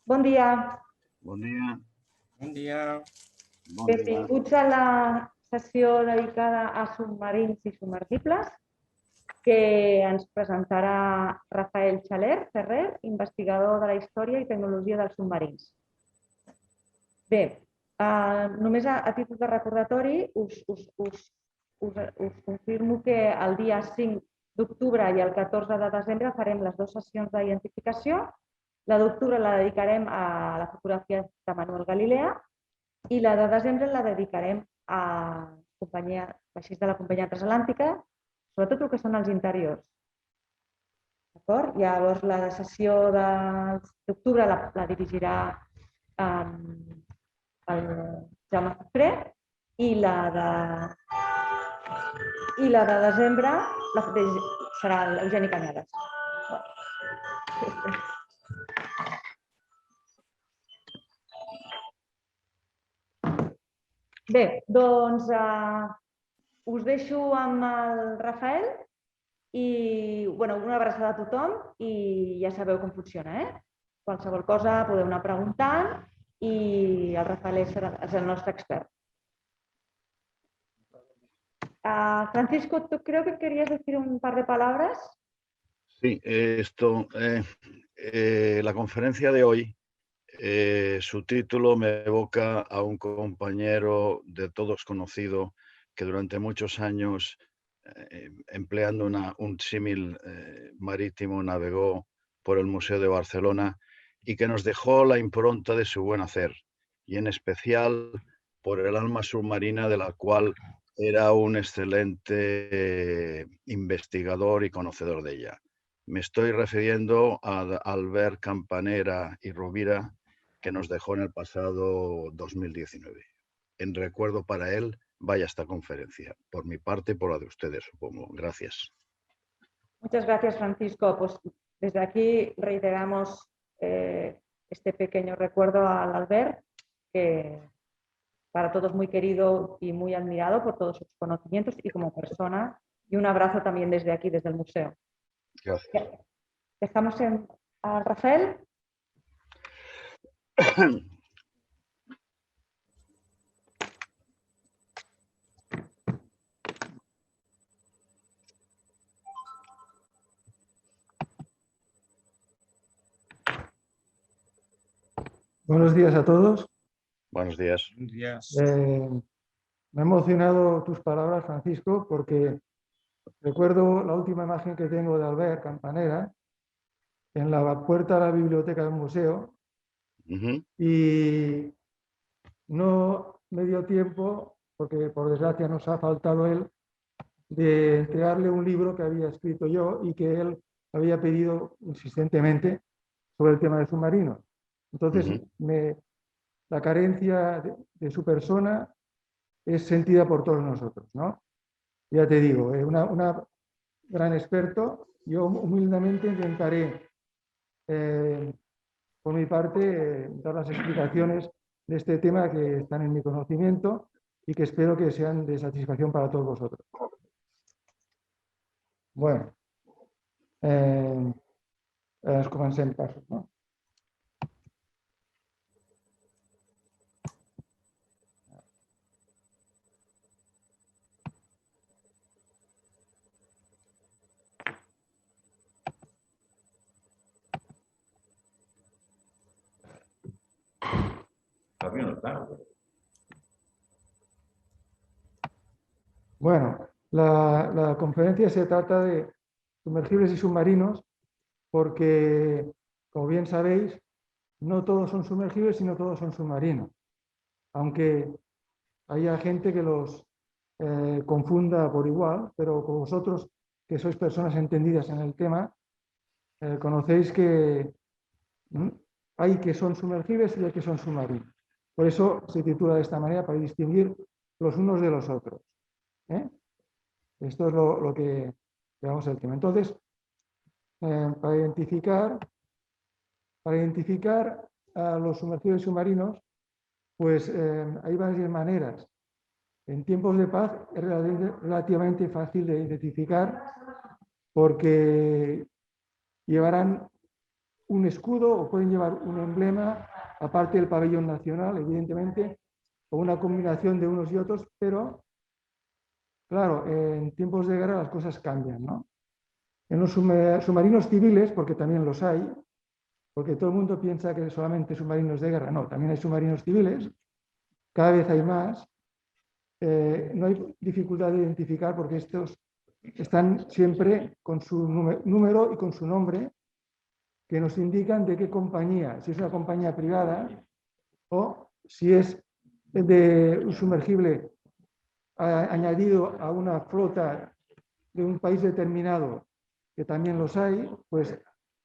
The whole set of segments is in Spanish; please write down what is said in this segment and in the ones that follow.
Bon dia. Bon dia. Bon dia. Bon dia. Benvinguts a la sessió dedicada a submarins i submergibles que ens presentarà Rafael Xaler Ferrer, investigador de la història i tecnologia dels submarins. Bé, només a títol de recordatori us confirmo que el dia 5 d'octubre i el 14 de desembre farem les dues sessions d'identificació. La d'octubre la dedicarem a la fotografia de Manuel Galilea i la de desembre la dedicarem a vaixells de la companyia transatlàntica, sobretot el que són els interiors. D'acord? Llavors, la sessió d'octubre la dirigirà el Jaume Fufré i la de desembre serà l'Eugeni Canyades. Bé, doncs us deixo amb el Rafael i una abraçada a tothom i ja sabeu com funciona. Qualsevol cosa podeu anar preguntant i el Rafael és el nostre expert. Francisco, ¿tú creo que querías decir un par de palabras? Sí, la conferencia de hoy, su título me evoca a un compañero de todos conocido que durante muchos años, empleando un símil marítimo, navegó por el Museo de Barcelona y que nos dejó la impronta de su buen hacer, y en especial por el alma submarina de la cual era un excelente investigador y conocedor de ella. Me estoy refiriendo a Albert Campanera y Rovira, que nos dejó en el pasado 2019. En recuerdo para él, vaya esta conferencia. Por mi parte y por la de ustedes, supongo. Gracias. Muchas gracias, Francisco. Pues desde aquí reiteramos este pequeño recuerdo al Albert, que para todos muy querido y muy admirado por todos sus conocimientos y como persona, y un abrazo también desde aquí, desde el museo. Gracias. ¿Dejamos a Rafael? Buenos días a todos. Buenos días. Buenos días. Me ha emocionado tus palabras, Francisco, porque recuerdo la última imagen que tengo de Albert Campanera en la puerta de la biblioteca del museo. Y no me dio tiempo, porque por desgracia nos ha faltado él, de entregarle un libro que había escrito yo y que él había pedido insistentemente sobre el tema de submarinos. Entonces, la carencia de su persona es sentida por todos nosotros, ¿no? Ya te digo, es una gran experto. Yo humildemente intentaré, por mi parte, dar las explicaciones de este tema que están en mi conocimiento y que espero que sean de satisfacción para todos vosotros. Bueno, comencem passos, no? Bueno, la conferencia se trata de sumergibles y submarinos porque, como bien sabéis, no todos son sumergibles, sino todos son submarinos. Aunque haya gente que los confunda por igual, pero con vosotros, que sois personas entendidas en el tema, conocéis que hay que son sumergibles y hay que son submarinos. Por eso se titula de esta manera, para distinguir los unos de los otros. Esto es lo que veamos el tema. Entonces, para identificar a los sumergibles submarinos, pues hay varias maneras. En tiempos de paz es relativamente fácil de identificar porque llevarán un escudo o pueden llevar un emblema, aparte del pabellón nacional, evidentemente, o una combinación de unos y otros, pero claro, en tiempos de guerra las cosas cambian, ¿no? En los submarinos civiles, porque también los hay, porque todo el mundo piensa que solamente submarinos de guerra, no, también hay submarinos civiles, cada vez hay más, no hay dificultad de identificar porque estos están siempre con su número y con su nombre, que nos indican de qué compañía, si es una compañía privada o si es de un sumergible añadido a una flota de un país determinado, que también los hay, pues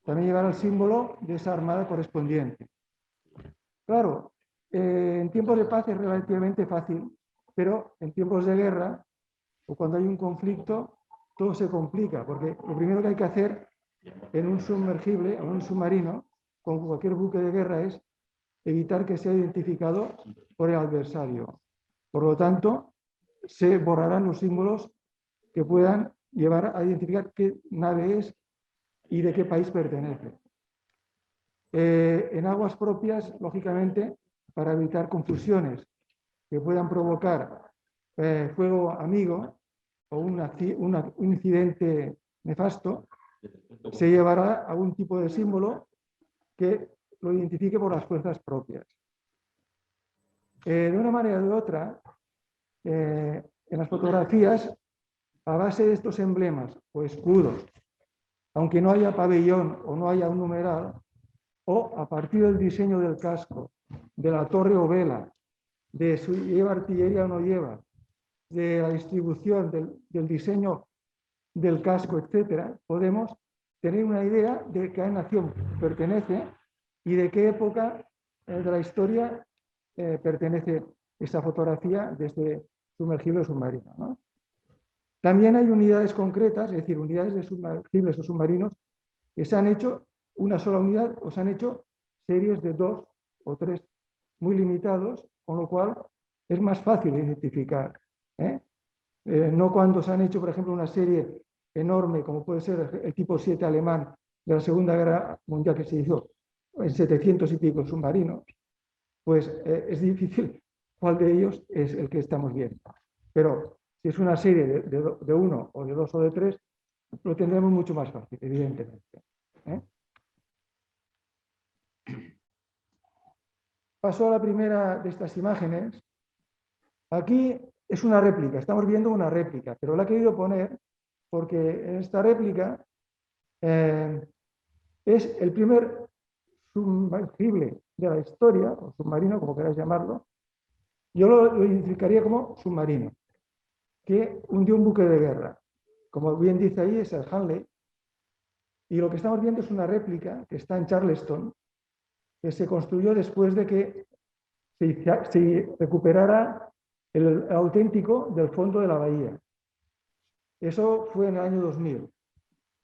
también llevará el símbolo de esa armada correspondiente. Claro, en tiempos de paz es relativamente fácil, pero en tiempos de guerra o cuando hay un conflicto, todo se complica, porque lo primero que hay que hacer en un sumergible, en un submarino, con cualquier buque de guerra, es evitar que sea identificado por el adversario. Por lo tanto, se borrarán los símbolos que puedan llevar a identificar qué nave es y de qué país pertenece. En aguas propias, lógicamente, para evitar confusiones que puedan provocar fuego amigo o un incidente nefasto, se llevará a un tipo de símbolo que lo identifique por las fuerzas propias. De una manera o de otra, en las fotografías, a base de estos emblemas o escudos, aunque no haya pabellón o no haya un numeral, o a partir del diseño del casco, de la torre o vela, de si lleva artillería o no lleva, de la distribución del diseño del casco, etcétera, podemos tener una idea de qué nación pertenece y de qué época de la historia pertenece esta fotografía de este sumergible o submarino, ¿no? También hay unidades concretas, es decir, unidades de sumergibles o submarinos que se han hecho una sola unidad o se han hecho series de 2 o 3 muy limitados, con lo cual es más fácil identificar. No cuando se han hecho, por ejemplo, una serie enorme, como puede ser el tipo 7 alemán de la Segunda Guerra Mundial, que se hizo en 700 y pico submarinos, pues es difícil cuál de ellos es el que estamos viendo. Pero si es una serie de 1 o de 2 o de 3, lo tendremos mucho más fácil, evidentemente. Paso a la primera de estas imágenes. Aquí es una réplica, estamos viendo una réplica, pero la he querido poner porque en esta réplica es el primer sumergible de la historia, o submarino, como queráis llamarlo. Yo lo identificaría como submarino, que hundió un buque de guerra. Como bien dice ahí, es el Hanley. Y lo que estamos viendo es una réplica que está en Charleston, que se construyó después de que se recuperara el auténtico del fondo de la bahía. Eso fue en el año 2000.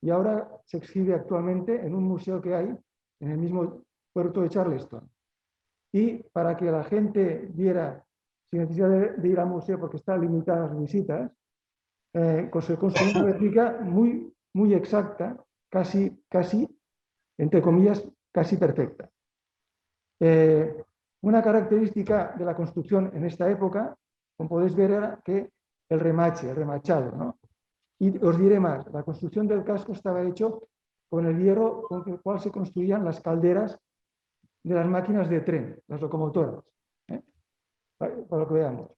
Y ahora se exhibe actualmente en un museo que hay en el mismo puerto de Charleston. Y para que la gente viera, sin necesidad de ir al museo porque está limitada las visitas, se construyó una réplica muy exacta, casi, entre comillas, casi perfecta. Una característica de la construcción en esta época, como podéis ver, era que el remachado, ¿no? Y os diré más, la construcción del casco estaba hecho con el hierro con el cual se construían las calderas de las máquinas de tren, las locomotoras, para que veamos.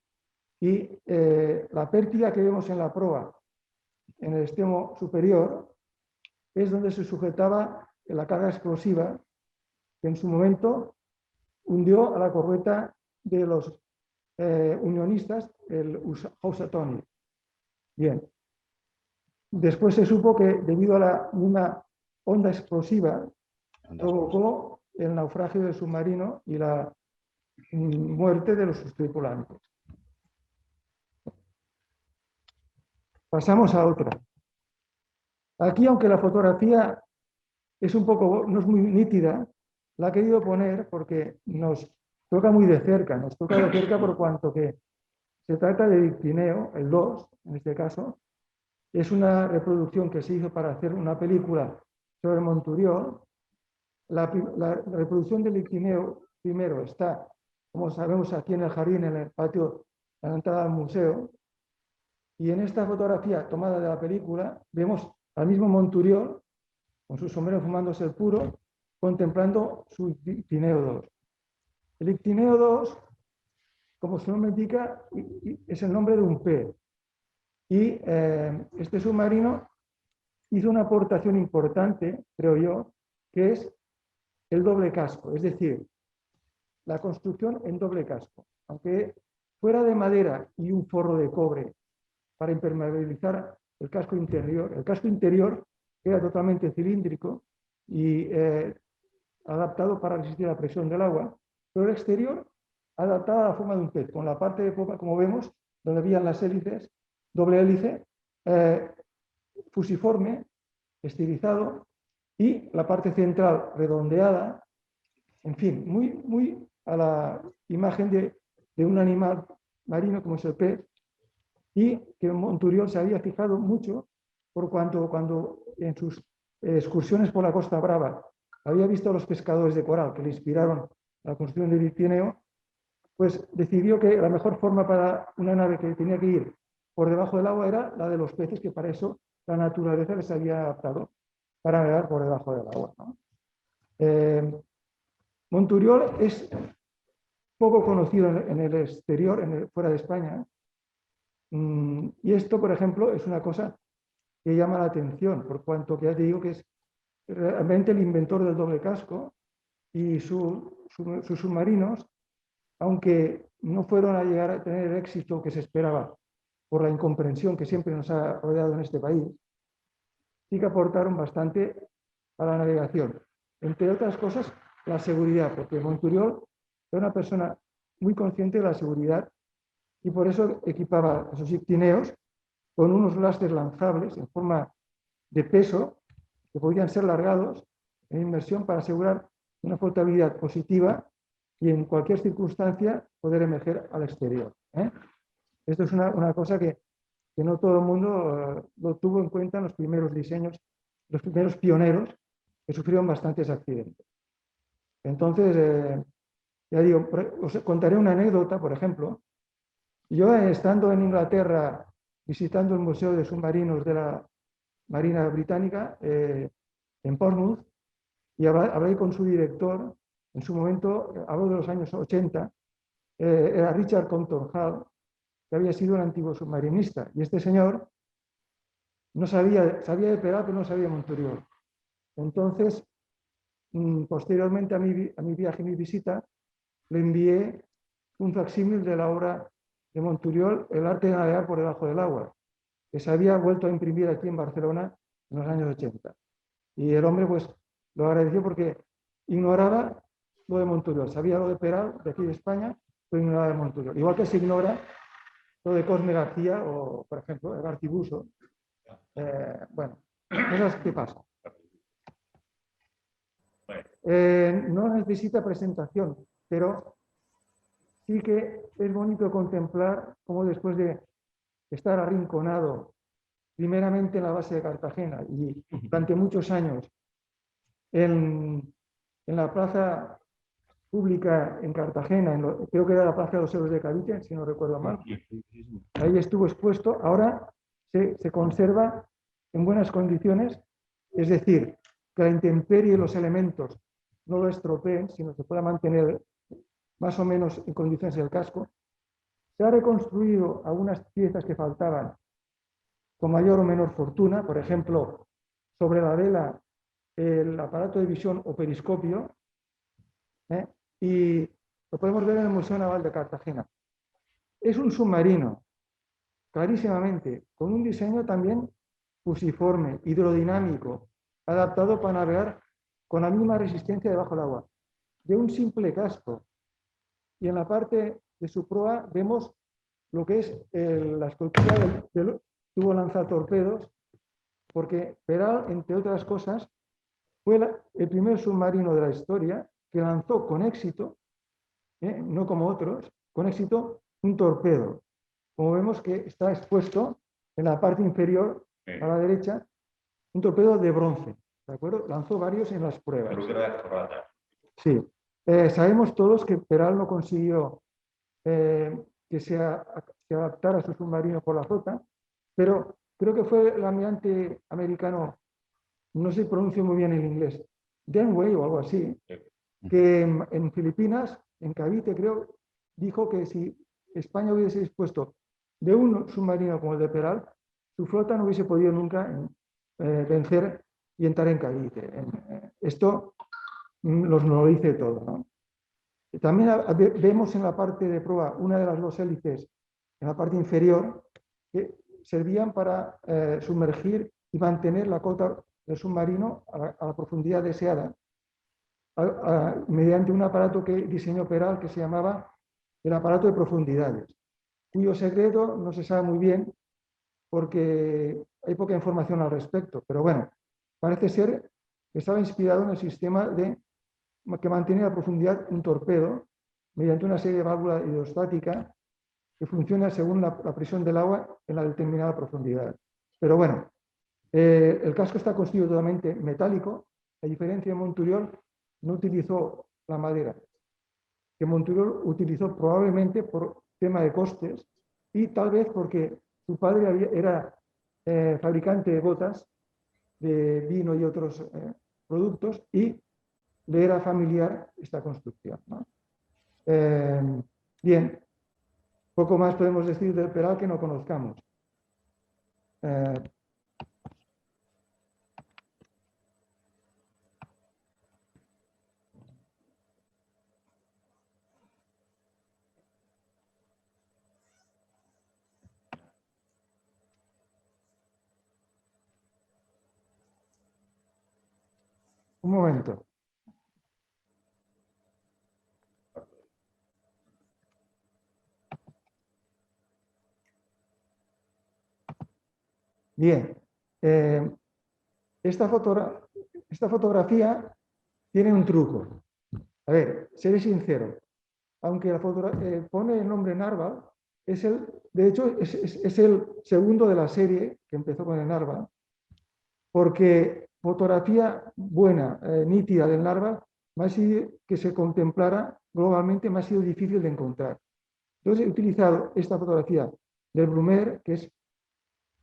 Y la pértiga que vemos en la proa, en el extremo superior, es donde se sujetaba la carga explosiva que en su momento hundió a la corbeta de los unionistas, el Housatonic. Bien. Después se supo que debido a una onda explosiva provocó el naufragio del submarino y la muerte de los tripulantes. Pasamos a otra. Aquí, aunque la fotografía no es muy nítida, la he querido poner porque nos toca muy de cerca, por cuanto que se trata de Dictineo, el 2, en este caso. Es una reproducción que se hizo para hacer una película sobre Monturiol La reproducción del ictineo primero está, como sabemos, aquí en el jardín, en el patio, a la entrada al museo. Y en esta fotografía tomada de la película vemos al mismo Monturiol, con su sombrero fumándose el puro, contemplando su ictineo 2. El ictineo 2, como su nombre indica, es el nombre de un pez. Y este submarino hizo una aportación importante, creo yo, que es el doble casco, es decir, la construcción en doble casco. Aunque fuera de madera y un forro de cobre para impermeabilizar el casco interior era totalmente cilíndrico y adaptado para resistir la presión del agua, pero el exterior adaptado a la forma de un pez, con la parte de popa, como vemos, donde habían las hélices, doble hélice, fusiforme, estilizado, y la parte central redondeada, en fin, muy a la imagen de un animal marino como es el pez, y que Monturiol se había fijado mucho por cuando en sus excursiones por la Costa Brava había visto a los pescadores de coral que le inspiraron a la construcción del ictineo, pues decidió que la mejor forma para una nave que tenía que ir por debajo del agua era la de los peces, que para eso la naturaleza les había adaptado para navegar por debajo del agua, ¿no? Monturiol es poco conocido en el exterior, fuera de España, y esto, por ejemplo, es una cosa que llama la atención, por cuanto que ya te digo que es realmente el inventor del doble casco, y sus submarinos, aunque no fueron a llegar a tener el éxito que se esperaba por la incomprensión que siempre nos ha rodeado en este país, sí que aportaron bastante a la navegación. Entre otras cosas, la seguridad, porque Monturiol era una persona muy consciente de la seguridad y por eso equipaba a sus ictineos con unos lastres lanzables en forma de peso que podían ser largados en inmersión para asegurar una flotabilidad positiva y en cualquier circunstancia poder emerger al exterior. Esto es una cosa que no todo el mundo lo tuvo en cuenta en los primeros diseños, los primeros pioneros que sufrieron bastantes accidentes. Entonces, ya digo, os contaré una anécdota, por ejemplo. Yo, estando en Inglaterra visitando el Museo de Submarinos de la Marina Británica, en Portsmouth, y hablé con su director, en su momento, hablo de los años 80, era Richard Compton Hall, que había sido un antiguo submarinista, y este señor no sabía de Peral, pero no sabía de Monturiol. Entonces, posteriormente a mi viaje, mi visita, le envié un facsímil de la obra de Monturiol, El arte de navegar por debajo del agua, que se había vuelto a imprimir aquí en Barcelona en los años 80. Y el hombre pues lo agradeció porque ignoraba lo de Monturiol, sabía lo de Peral, de aquí de España, pero ignoraba de Monturiol. Igual que se ignora lo de Cosme García o, por ejemplo, el Artibuso. Bueno, cosas que pasan. No necesita presentación, pero sí que es bonito contemplar cómo después de estar arrinconado primeramente en la base de Cartagena y durante muchos años en la plaza pública en Cartagena, creo que era la Plaza de los Héroes de Cavite, si no recuerdo mal, ahí estuvo expuesto, ahora se conserva en buenas condiciones, es decir, que la intemperie y los elementos no lo estropeen, sino que pueda mantener más o menos en condiciones el casco. Se ha reconstruido algunas piezas que faltaban con mayor o menor fortuna, por ejemplo, sobre la vela el aparato de visión o periscopio, y lo podemos ver en el Museo Naval de Cartagena. Es un submarino, clarísimamente, con un diseño también fusiforme, hidrodinámico, adaptado para navegar con la misma resistencia debajo del agua, de un simple casco. Y en la parte de su proa vemos lo que es la escultura del tubo lanzatorpedos, porque Peral, entre otras cosas, fue el primer submarino de la historia que lanzó con éxito, no como otros, con éxito un torpedo. Como vemos que está expuesto en la parte inferior a la derecha, un torpedo de bronce. ¿de acuerdo? Lanzó varios en las pruebas. Creo que era de corbata. Sí. Sabemos todos que Peral no consiguió que se adaptara a su submarino por la flota, pero creo que fue el almirante americano, no se pronuncia muy bien en inglés, Denway o algo así, que en Filipinas, en Cavite creo, dijo que si España hubiese dispuesto de un submarino como el de Peral, su flota no hubiese podido nunca vencer y entrar en Cavite. Esto nos lo dice todo, ¿no? También vemos en la parte de proa una de las dos hélices en la parte inferior que servían para sumergir y mantener la cota del submarino a la profundidad deseada mediante un aparato que diseñó Peral que se llamaba el aparato de profundidades, cuyo secreto no se sabe muy bien porque hay poca información al respecto, pero bueno, parece ser que estaba inspirado en el sistema que mantiene a profundidad un torpedo mediante una serie de válvulas hidrostáticas que funciona según la presión del agua en la determinada profundidad. Pero bueno, el casco está construido totalmente metálico, a diferencia de Monturiol, no utilizó la madera, que Monturiol utilizó probablemente por tema de costes y tal vez porque su padre era fabricante de botas, de vino y otros productos y le era familiar esta construcción, ¿no? Bien, poco más podemos decir del Peral que no conozcamos. Un momento. Bien, esta fotografía tiene un truco. A ver, seré sincero. Aunque la pone el nombre Narval, de hecho es el segundo de la serie que empezó con el Narval, porque fotografía buena, nítida del Narval, más que se contemplara globalmente, me ha sido difícil de encontrar. Entonces he utilizado esta fotografía del Brumer, que es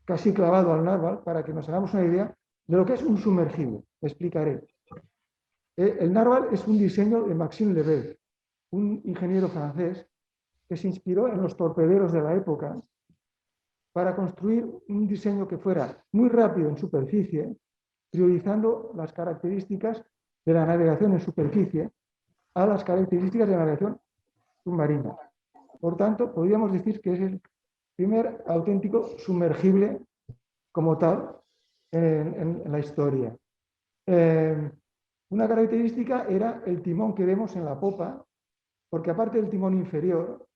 casi clavado al Narval, para que nos hagamos una idea de lo que es un sumergible. Me explicaré. El Narval es un diseño de Maxime Lebel, un ingeniero francés que se inspiró en los torpederos de la época para construir un diseño que fuera muy rápido en superficie, priorizando las características de la navegación en superficie a las características de la navegación submarina. Por tanto, podríamos decir que es el primer auténtico sumergible como tal en la historia. Una característica era el timón que vemos en la popa, porque aparte del timón inferior,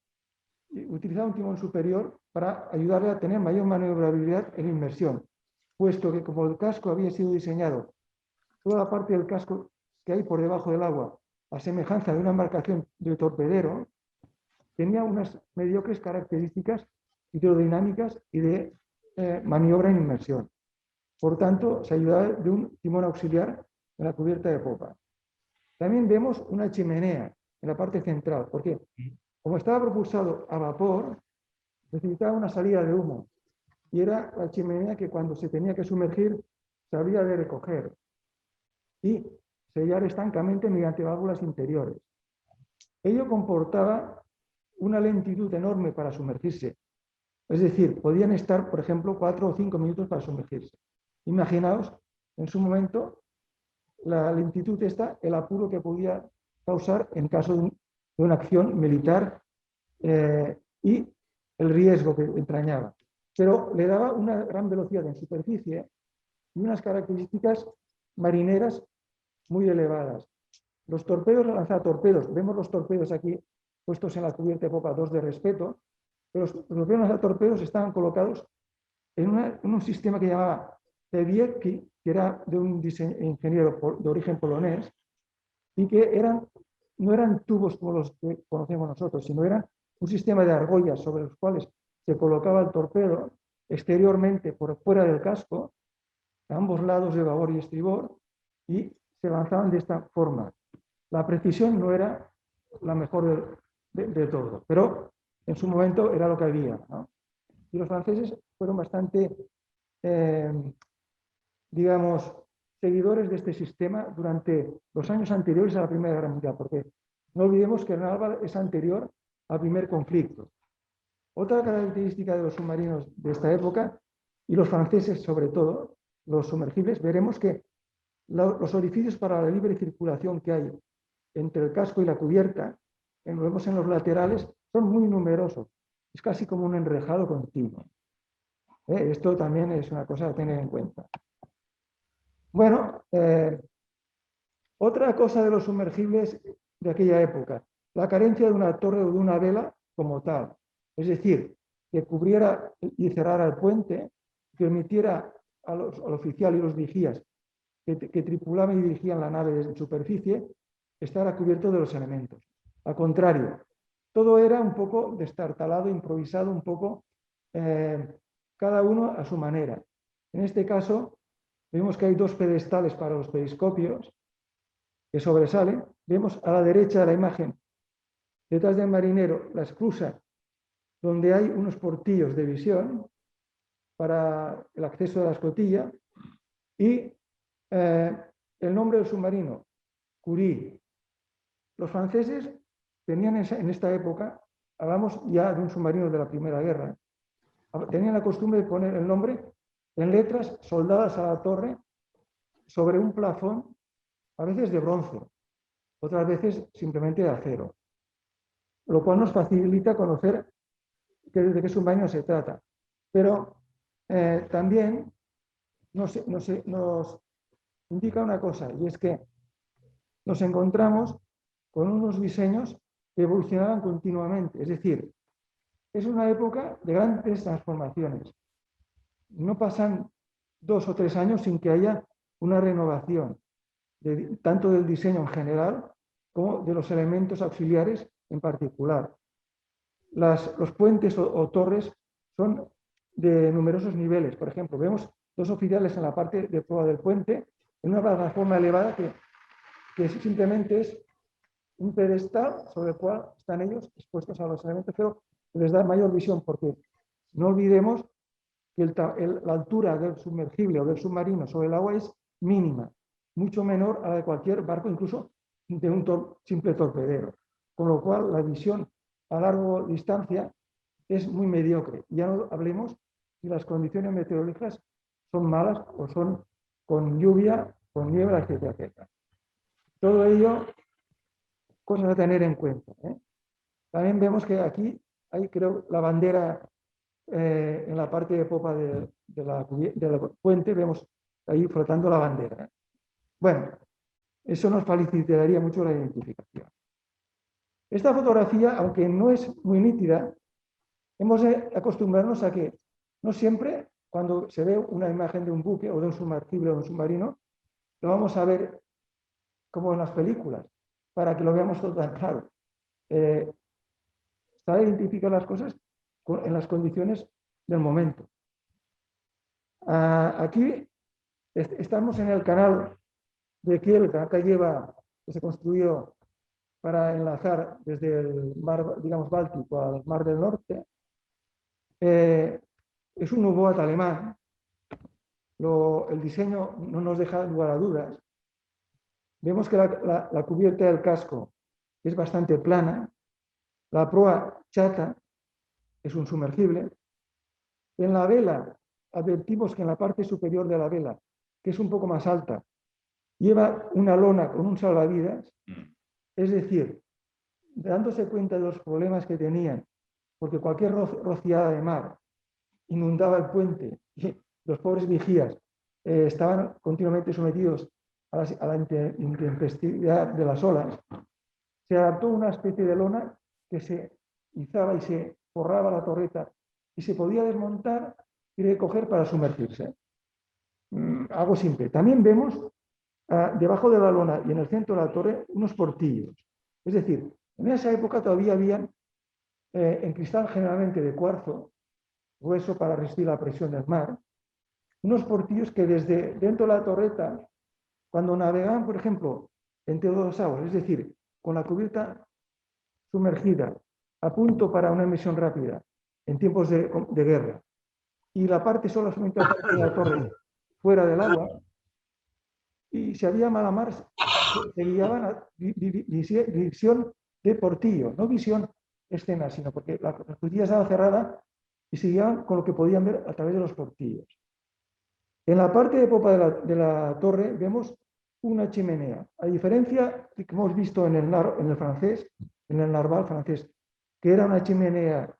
utilizaba un timón superior para ayudarle a tener mayor maniobrabilidad en inmersión, puesto que como el casco había sido diseñado, toda la parte del casco que hay por debajo del agua, a semejanza de una embarcación de torpedero, tenía unas mediocres características hidrodinámicas y de maniobra en inmersión. Por tanto, se ayudaba de un timón auxiliar en la cubierta de popa. También vemos una chimenea en la parte central, porque como estaba propulsado a vapor, necesitaba una salida de humo. Y era la chimenea que cuando se tenía que sumergir se había de recoger y sellar estancamente mediante válvulas interiores. Ello comportaba una lentitud enorme para sumergirse. Es decir, podían estar, por ejemplo, 4 o 5 minutos para sumergirse. Imaginaos, en su momento, la lentitud esta, el apuro que podía causar en caso de una acción militar y el riesgo que entrañaba. Pero le daba una gran velocidad en superficie y unas características marineras muy elevadas. Los torpedos, lanzatorpedos, vemos los torpedos aquí puestos en la cubierta de popa 2 de respeto, pero los torpedos lanzatorpedos estaban colocados en un sistema que llamaba Tewiecki, que era de un ingeniero de origen polonés, y que no eran tubos como los que conocemos nosotros, sino eran un sistema de argollas sobre los cuales se colocaba el torpedo exteriormente por fuera del casco, a ambos lados de babor y estribor, y se lanzaban de esta forma. La precisión no era la mejor de todo, pero en su momento era lo que había, ¿no? Y los franceses fueron bastante, digamos, seguidores de este sistema durante los años anteriores a la Primera Guerra Mundial, porque no olvidemos que el naval es anterior al primer conflicto. Otra característica de los submarinos de esta época, y los franceses sobre todo, los sumergibles, veremos que los orificios para la libre circulación que hay entre el casco y la cubierta, lo vemos en los laterales, son muy numerosos. Es casi como un enrejado continuo. Esto también es una cosa a tener en cuenta. Bueno, otra cosa de los sumergibles de aquella época, la carencia de una torre o de una vela como tal. Es decir, que cubriera y cerrara el puente, que permitiera al oficial y los vigías que tripulaban y dirigían la nave desde superficie estar a cubierto de los elementos. Al contrario, todo era un poco destartalado, improvisado, un poco cada uno a su manera. En este caso, vemos que hay dos pedestales para los periscopios que sobresalen. Vemos a la derecha de la imagen, detrás del marinero, la esclusa, donde hay unos portillos de visión para el acceso a la escotilla y el nombre del submarino, Curie. Los franceses tenían en esta época, hablamos ya de un submarino de la Primera Guerra, tenían la costumbre de poner el nombre en letras soldadas a la torre sobre un plafón, a veces de bronce, otras veces simplemente de acero, lo cual nos facilita conocer de qué submarino se trata. Pero también nos indica una cosa, y es que nos encontramos con unos diseños que evolucionaban continuamente. Es decir, es una época de grandes transformaciones. No pasan 2 o 3 años sin que haya una renovación, tanto del diseño en general como de los elementos auxiliares en particular. Los puentes o torres son de numerosos niveles. Por ejemplo, vemos 2 oficiales en la parte de proa del puente, en una plataforma elevada que simplemente es un pedestal sobre el cual están ellos expuestos a los elementos, pero les da mayor visión, porque no olvidemos que la altura del sumergible o del submarino sobre el agua es mínima, mucho menor a la de cualquier barco, incluso de un simple torpedero, con lo cual la visión a larga distancia es muy mediocre. Ya no hablemos si las condiciones meteorológicas son malas o son con lluvia, con niebla, etcétera, etcétera. Todo ello, cosas a tener en cuenta. También vemos que aquí hay, creo, la bandera en la parte de popa de la puente, vemos ahí flotando la bandera. Bueno, eso nos facilitaría mucho la identificación. Esta fotografía, aunque no es muy nítida, hemos de acostumbrarnos a que no siempre, cuando se ve una imagen de un buque o de un sumergible o de un submarino, lo vamos a ver como en las películas, para que lo veamos todo tan claro. Saber identificar las cosas en las condiciones del momento. Aquí estamos en el canal de Kiel, que lleva, que se construyó para enlazar desde el mar, digamos, Báltico al mar del Norte. Es un U-boat alemán. El diseño no nos deja lugar a dudas. Vemos que la cubierta del casco es bastante plana. La proa chata es un sumergible. En la vela advertimos que en la parte superior de la vela, que es un poco más alta, lleva una lona con un salvavidas. Es decir, dándose cuenta de los problemas que tenían, porque cualquier rociada de mar inundaba el puente y los pobres vigías estaban continuamente sometidos a la intempestividad de las olas, se adaptó una especie de lona que se izaba y se forraba la torreta y se podía desmontar y recoger para sumergirse. Algo simple. También vemos debajo de la lona y en el centro de la torre unos portillos. Es decir, en esa época todavía habían en cristal generalmente de cuarzo, grueso para resistir la presión del mar, unos portillos que desde dentro de la torreta, cuando navegaban, por ejemplo, entre dos aguas, es decir, con la cubierta sumergida, a punto para una emisión rápida, en tiempos de guerra, y la parte solamente aparte de la torre fuera del agua, y si había mala mar, se guiaban a visión de portillo, no visión escena, sino porque la escotilla estaba cerrada y se guiaban con lo que podían ver a través de los portillos. En la parte de popa de la torre vemos una chimenea. A diferencia de que hemos visto en el francés, en el narval francés, que era una chimenea,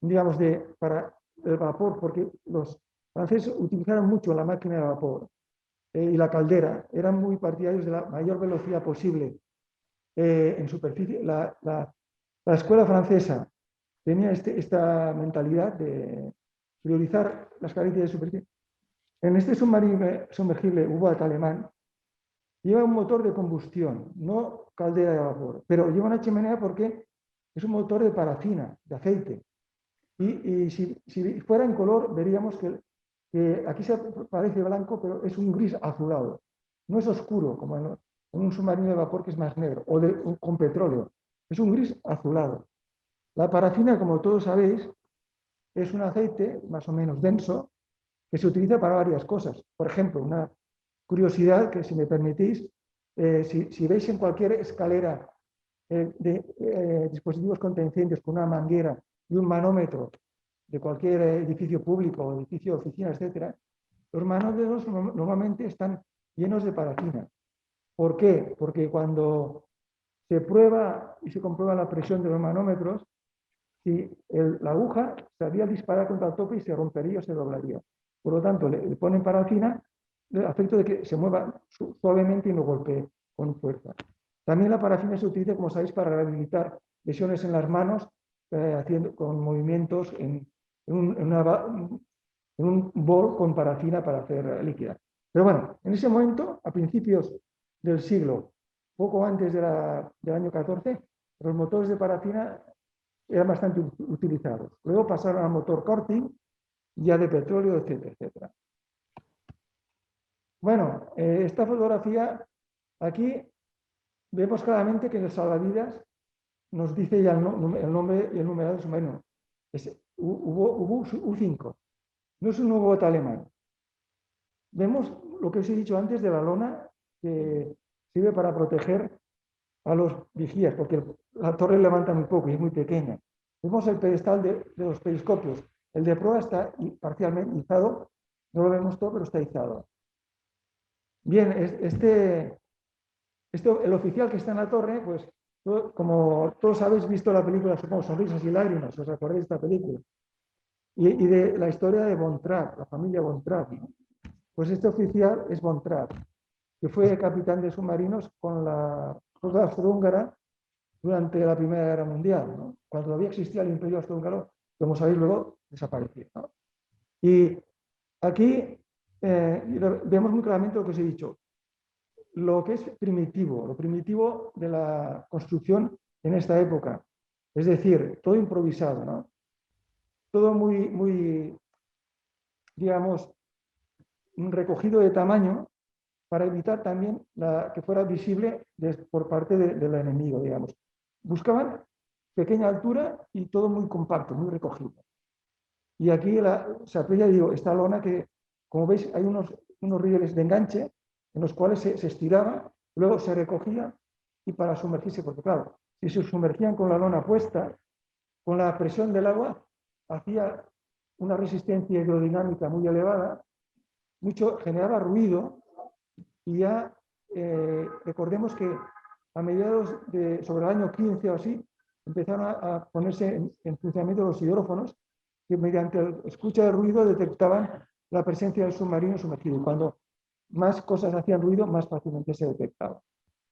digamos, para el vapor, porque los franceses utilizaron mucho la máquina de vapor y la caldera, eran muy partidarios de la mayor velocidad posible en superficie. La escuela francesa tenía esta mentalidad de priorizar las carencias de superficie. En este submarino sumergible U-Boot alemán lleva un motor de combustión, no caldera de vapor, pero lleva una chimenea porque es un motor de parafina, de aceite. Y si fuera en color, veríamos que aquí se parece blanco, pero es un gris azulado. No es oscuro, como en un submarino de vapor que es más negro, o con petróleo. Es un gris azulado. La parafina, como todos sabéis, es un aceite más o menos denso que se utiliza para varias cosas. Por ejemplo, una curiosidad que, si me permitís, si veis en cualquier escalera de dispositivos contra incendios con una manguera y un manómetro de cualquier edificio público, edificio de oficinas, etc., los manómetros normalmente están llenos de parafina. ¿Por qué? Porque cuando se prueba y se comprueba la presión de los manómetros, si la aguja se había disparado contra el tope y se rompería o se doblaría. Por lo tanto, le ponen parafina a efecto de que se mueva suavemente y no golpee con fuerza. También la parafina se utiliza, como sabéis, para rehabilitar lesiones en las manos, con movimientos en un bol con parafina para hacer líquida. Pero bueno, en ese momento, a principios del siglo, poco antes del año 14, los motores de parafina eran bastante utilizados. Luego pasaron al motor Corting, ya de petróleo, etcétera, etcétera. Bueno, esta fotografía, aquí vemos claramente que en el salvavidas nos dice ya el nombre y el numeral del submarino. Es U5. No es un U-Boot alemán. Vemos lo que os he dicho antes de la lona que sirve para proteger a los vigías, porque la torre levanta muy poco y es muy pequeña. Vemos el pedestal de los periscopios. El de proa está parcialmente izado, no lo vemos todo, pero está izado. Bien, el oficial que está en la torre, pues, como todos habéis visto la película, supongo, Sonrisas y Lágrimas, os acordáis de esta película, y de la historia de Von Trapp, la familia Von Trapp, ¿no? Pues este oficial es Von Trapp, que fue capitán de submarinos con la flota austrohúngara durante la Primera Guerra Mundial, ¿no? Cuando todavía existía el Imperio Austrohúngaro, como sabéis, luego desapareció, ¿no? Y aquí vemos muy claramente lo que os he dicho. Lo que es primitivo, lo primitivo de la construcción en esta época. Es decir, todo improvisado, ¿no? Todo muy, digamos, recogido de tamaño para evitar también que fuera visible por parte del enemigo, digamos. Buscaban pequeña altura y todo muy compacto, muy recogido. Y aquí se aprecia, digo, esta lona que, como veis, hay unos rieles de enganche en los cuales se estiraba, luego se recogía y para sumergirse, porque claro, si se sumergían con la lona puesta, con la presión del agua, hacía una resistencia hidrodinámica muy elevada, generaba ruido y ya recordemos que a mediados sobre el año 15 o así, empezaron a ponerse en funcionamiento los hidrófonos que mediante la escucha de ruido detectaban la presencia del submarino sumergido. Y cuando más cosas hacían ruido, más fácilmente se detectaba.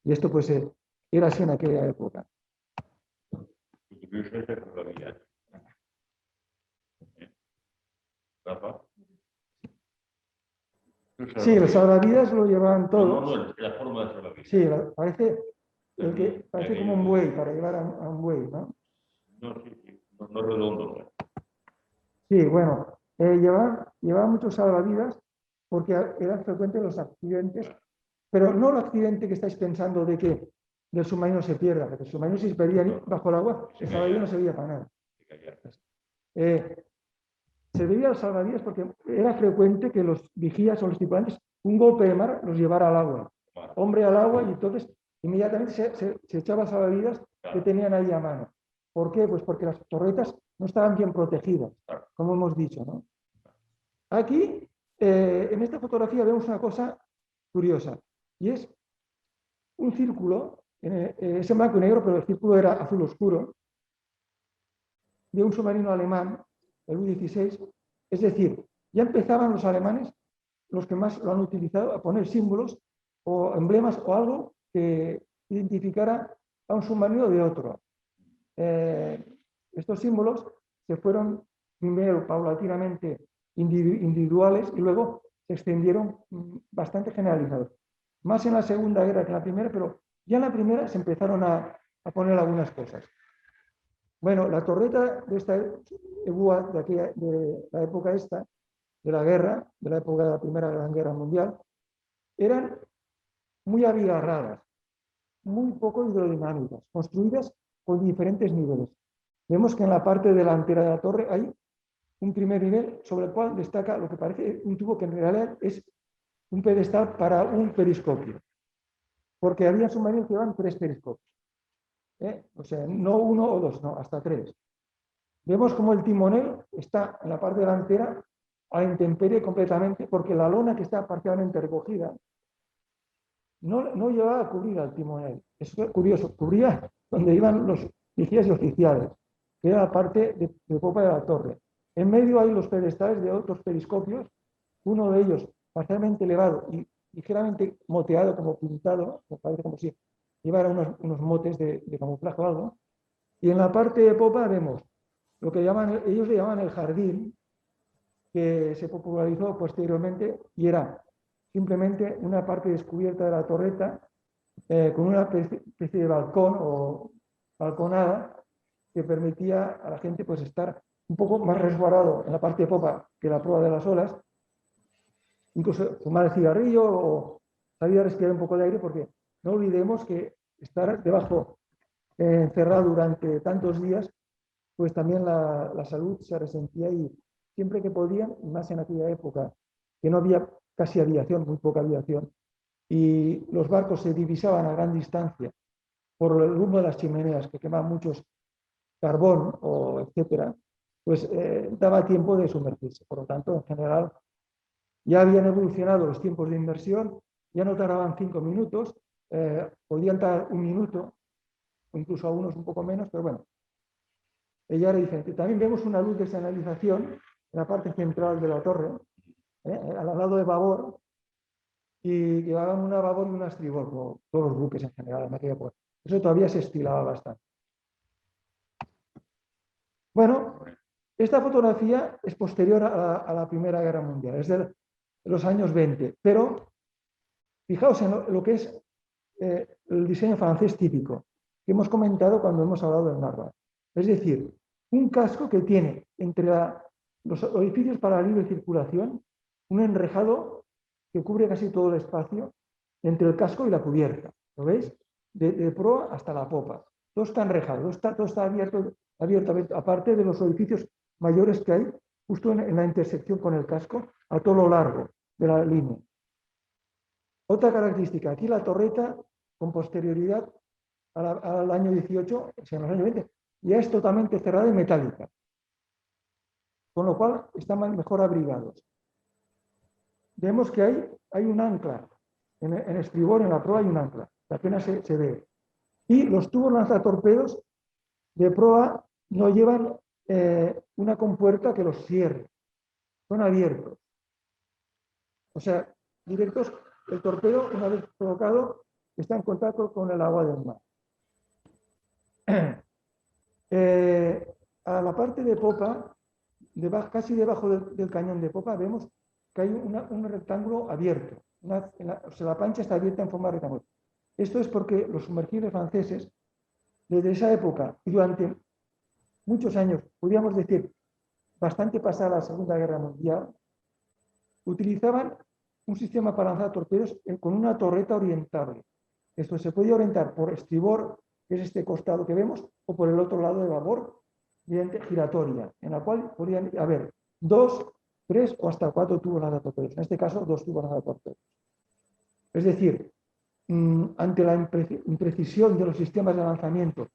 Y esto pues era así en aquella época. Sí, los salvavidas lo llevaban todos. No, la forma de salvavidas. Sí, parece como un buey, para llevar a un buey, ¿no? No redondo. Sí, bueno, llevaba muchos salvavidas porque eran frecuentes los accidentes pero no el accidente que estáis pensando de que el submarino se pierda, porque el submarino si se perdía bajo el agua, estaba ahí y no servía para nada. Se debía al salvavidas porque era frecuente que los vigías o los tripulantes, un golpe de mar los llevara al agua. Hombre al agua, y entonces inmediatamente se echaba salvavidas que tenían ahí a mano. ¿Por qué? Pues porque las torretas no estaban bien protegidas, como hemos dicho, ¿no? Aquí, en esta fotografía, vemos una cosa curiosa, y es un círculo, es en blanco y negro, pero el círculo era azul oscuro, de un submarino alemán, el U-16, es decir, ya empezaban los alemanes, los que más lo han utilizado, a poner símbolos o emblemas o algo que identificara a un submarino de otro. Estos símbolos se fueron primero paulatinamente individuales y luego se extendieron bastante generalizados. Más en la Segunda Guerra que en la Primera, pero ya en la Primera se empezaron a poner algunas cosas. Bueno, la torreta de esta EBUA de la época esta, de la guerra, de la época de la Primera Gran Guerra Mundial, eran muy abigarradas, muy poco hidrodinámicas, construidas con diferentes niveles. Vemos que en la parte delantera de la torre hay un primer nivel sobre el cual destaca lo que parece un tubo que en realidad es un pedestal para un periscopio, porque había submarinos que llevaban 3 periscopios. O sea, no 1 o 2, no, hasta 3. Vemos como el timonel está en la parte delantera a la intemperie completamente, porque la lona que está parcialmente recogida no llevaba a cubrir al timonel. Eso es curioso, cubría donde iban los vigías y oficiales, que era la parte de popa de la torre. En medio hay los pedestales de otros periscopios, uno de ellos parcialmente elevado y ligeramente moteado, como pintado, me parece como si llevara unos motes de camuflaje o algo. Y en la parte de popa vemos lo que ellos le llaman el jardín, que se popularizó posteriormente y era simplemente una parte descubierta de la torreta con una especie de balcón o balconada que permitía a la gente pues estar un poco más resguardado en la parte de popa que la proa de las olas, incluso fumar el cigarrillo o salir a respirar un poco de aire, porque no olvidemos que estar debajo encerrado durante tantos días, pues también la salud se resentía y siempre que podían, y más en aquella época, que no había casi aviación, muy poca aviación, y los barcos se divisaban a gran distancia por el humo de las chimeneas que quemaban muchos carbón o etcétera, pues daba tiempo de sumergirse. Por lo tanto, en general, ya habían evolucionado los tiempos de inmersión, ya no tardaban 5 minutos, podían tardar 1 minuto, o incluso algunos un poco menos, pero bueno, ya era diferente. También vemos una luz de señalización en la parte central de la torre, al lado de babor, y llevaban una babor y una estribor, como todos los buques en general en aquella época. Eso todavía se estilaba bastante. Bueno, esta fotografía es posterior a la Primera Guerra Mundial, es de los años 20, pero fijaos en lo que es el diseño francés típico, que hemos comentado cuando hemos hablado del narval. Es decir, un casco que tiene entre los orificios para la libre circulación un enrejado que cubre casi todo el espacio entre el casco y la cubierta. ¿Lo veis? De proa hasta la popa. Todo está enrejado, todo está abierto, aparte de los orificios mayores que hay justo en la intersección con el casco a todo lo largo de la línea. Otra característica, aquí la torreta con posterioridad al año 18, o sea, en los años 20, ya es totalmente cerrada y metálica, con lo cual están mejor abrigados. Vemos que hay un ancla, en estribor, en la proa hay un ancla, que apenas se ve. Y los tubos lanzatorpedos de proa no llevan una compuerta que los cierre, son abiertos. O sea, directos, el torpedo, una vez colocado, está en contacto con el agua del mar. A la parte de popa, casi debajo del cañón de popa, vemos que hay un rectángulo abierto. O sea, la plancha está abierta en forma de rectángulo. Esto es porque los sumergibles franceses, desde esa época y durante muchos años, podríamos decir, bastante pasada la Segunda Guerra Mundial, utilizaban un sistema para lanzar torpedos con una torreta orientable. Esto se podía orientar por estribor, que es este costado que vemos, o por el otro lado de babor, mediante giratoria, en la cual podrían haber 2, 3 o hasta 4 tubos lanzatorpedos. En este caso, 2 tubos lanzatorpedos. Es decir, ante la imprecisión de los sistemas de lanzamiento,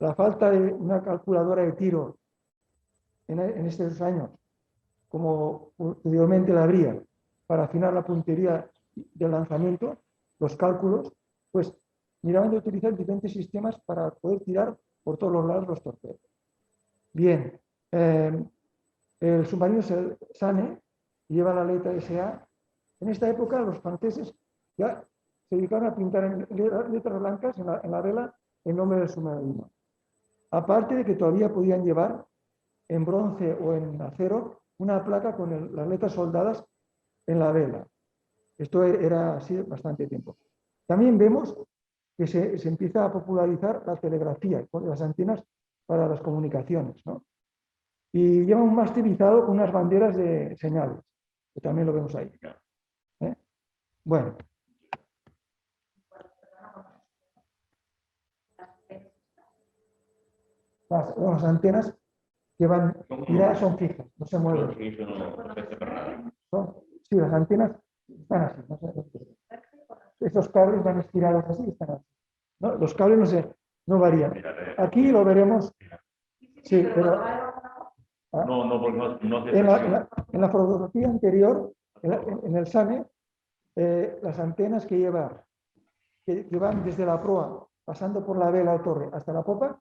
la falta de una calculadora de tiro en estos años, como posteriormente la habría, para afinar la puntería del lanzamiento, los cálculos, pues miraban de utilizar diferentes sistemas para poder tirar por todos los lados los torpedos. Bien, el submarino SANE lleva la letra SA. En esta época los franceses ya se dedicaron a pintar en letras blancas en la vela el nombre del submarino. Aparte de que todavía podían llevar en bronce o en acero una placa con las letras soldadas en la vela. Esto era así bastante tiempo. También vemos que se empieza a popularizar la telegrafía, con las antenas para las comunicaciones, ¿no? Y lleva un mástil izado con unas banderas de señales, que también lo vemos ahí. Bueno. Las antenas que van tiradas son fijas, no se mueven. Sí, las antenas están así. No sé. Estos cables van estirados así, están así. ¿No? Los cables no varían. Aquí lo veremos. Sí, pero en la fotografía anterior, en el SANE, las antenas que van desde la proa, pasando por la vela o torre hasta la popa,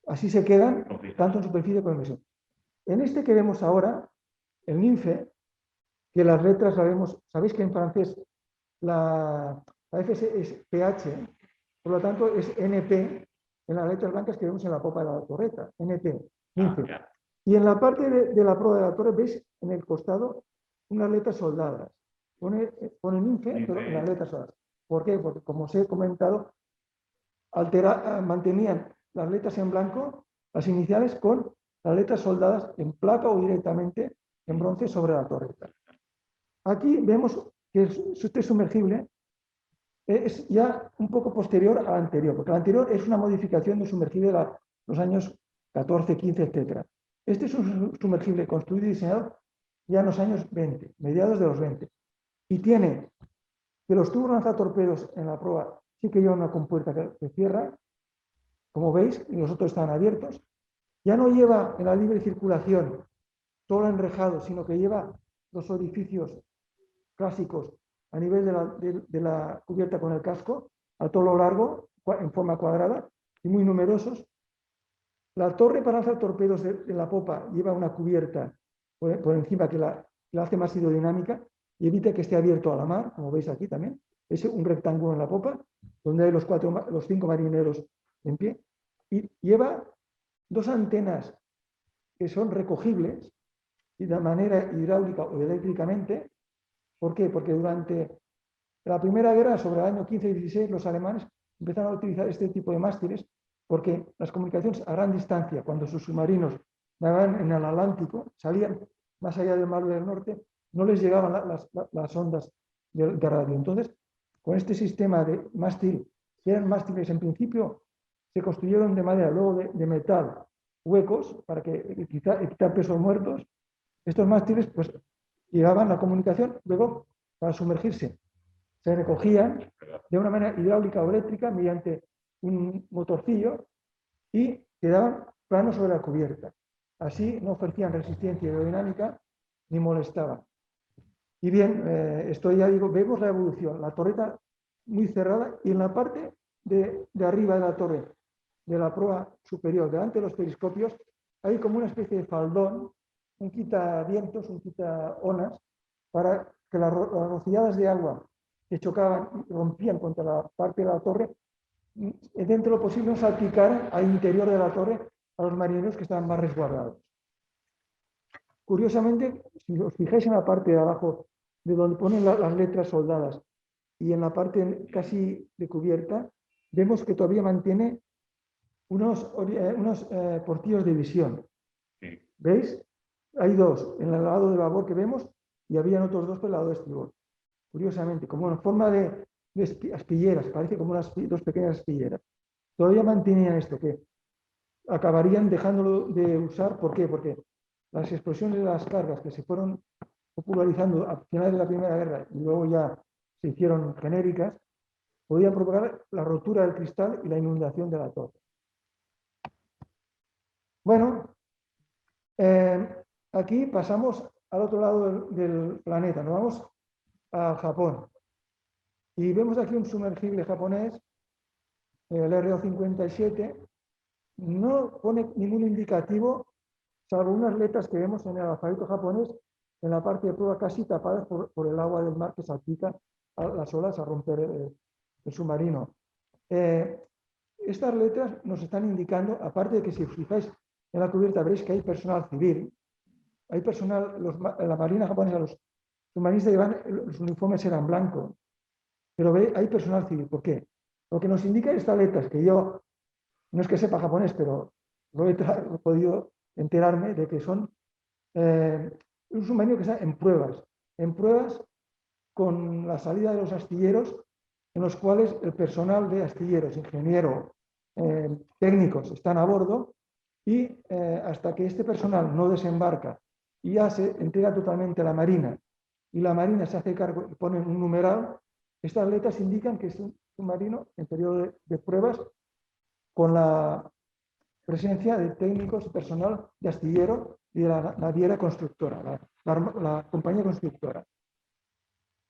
así se quedan, tanto en superficie como en presión. En este que vemos ahora, el NINFE, que las letras la vemos, sabéis que en francés la F es PH, por lo tanto es NP en las letras blancas que vemos en la popa de la torreta, NP, NINFE. Y en la parte de la proa de la torre veis en el costado unas letras soldadas. Pone NINFE, pero en las letras soldadas. ¿Por qué? Porque, como os he comentado, mantenían las letras en blanco, las iniciales, con las letras soldadas en plata o directamente en bronce sobre la torreta. Aquí vemos que este sumergible es ya un poco posterior al anterior, porque el anterior es una modificación del sumergible de los años 14, 15, etc. Este es un sumergible construido y diseñado ya en los años 20, mediados de los 20. Y tiene que los tubos lanzatorpedos en la proa sí que llevan una compuerta que cierra, como veis, y los otros están abiertos. Ya no lleva en la libre circulación todo enrejado, sino que lleva los orificios clásicos a nivel de la cubierta con el casco, a todo lo largo, en forma cuadrada, y muy numerosos. La torre para lanzar torpedos de la popa lleva una cubierta por encima que la hace más hidrodinámica y evita que esté abierto a la mar, como veis aquí también. Es un rectángulo en la popa, donde hay los 5 marineros en pie. Y lleva 2 antenas que son recogibles y de manera hidráulica o eléctricamente. ¿Por qué? Porque durante la Primera Guerra, sobre el año 15 y 16, los alemanes empezaron a utilizar este tipo de mástiles porque las comunicaciones a gran distancia, cuando sus submarinos nadaban en el Atlántico, salían más allá del Mar del Norte, no les llegaban las ondas de radio. Entonces, con este sistema de mástil, que eran mástiles en principio, se construyeron de madera, luego de metal, huecos para quitar pesos muertos. Estos mástiles pues llevaban la comunicación, luego para sumergirse se recogían de una manera hidráulica o eléctrica mediante un motorcillo y quedaban planos sobre la cubierta. Así no ofrecían resistencia aerodinámica ni molestaban. Y bien, esto ya digo, vemos la evolución, la torreta muy cerrada y en la parte de arriba de la torre, de la proa superior, delante de los periscopios, hay como una especie de faldón, un quitavientos, un quitaonas, para que las rociadas de agua que chocaban y rompían contra la parte de la torre, dentro de lo posible no salpicaran al interior de la torre a los marineros que estaban más resguardados. Curiosamente, si os fijáis en la parte de abajo, de donde ponen las letras soldadas, y en la parte casi de cubierta, vemos que todavía mantiene unos portillos de visión. Sí. ¿Veis? Hay 2 en el lado de babor que vemos y habían otros 2 por el lado de estribor. curiosamente, como en forma de aspilleras, parece como dos pequeñas aspilleras. Todavía mantenían esto, que acabarían dejándolo de usar. ¿Por qué? Porque las explosiones de las cargas que se fueron popularizando a finales de la Primera Guerra y luego ya se hicieron genéricas, podían provocar la rotura del cristal y la inundación de la torre. Bueno, aquí pasamos al otro lado del planeta, nos vamos a Japón. Y vemos aquí un sumergible japonés, el RO-57, no pone ningún indicativo, salvo unas letras que vemos en el alfabeto japonés, en la parte de prueba casi tapadas por el agua del mar que salpica a las olas a romper el submarino. Estas letras nos están indicando, aparte de que si os fijáis en la cubierta veréis que hay personal civil, hay personal, en la marina japonesa, los submarinistas llevan, los uniformes eran blancos, pero hay personal civil. ¿Por qué? Lo que nos indica estas letras, que yo no es que sepa japonés, pero lo he podido enterarme de que son un submarino que está en pruebas con la salida de los astilleros, en los cuales el personal de astilleros, ingenieros, técnicos están a bordo y hasta que este personal no desembarca y ya se entrega totalmente a la Marina y la Marina se hace cargo y pone un numeral, estas letras indican que es un submarino en periodo de pruebas con la presencia de técnicos y personal de astillero y de la naviera constructora, la compañía constructora.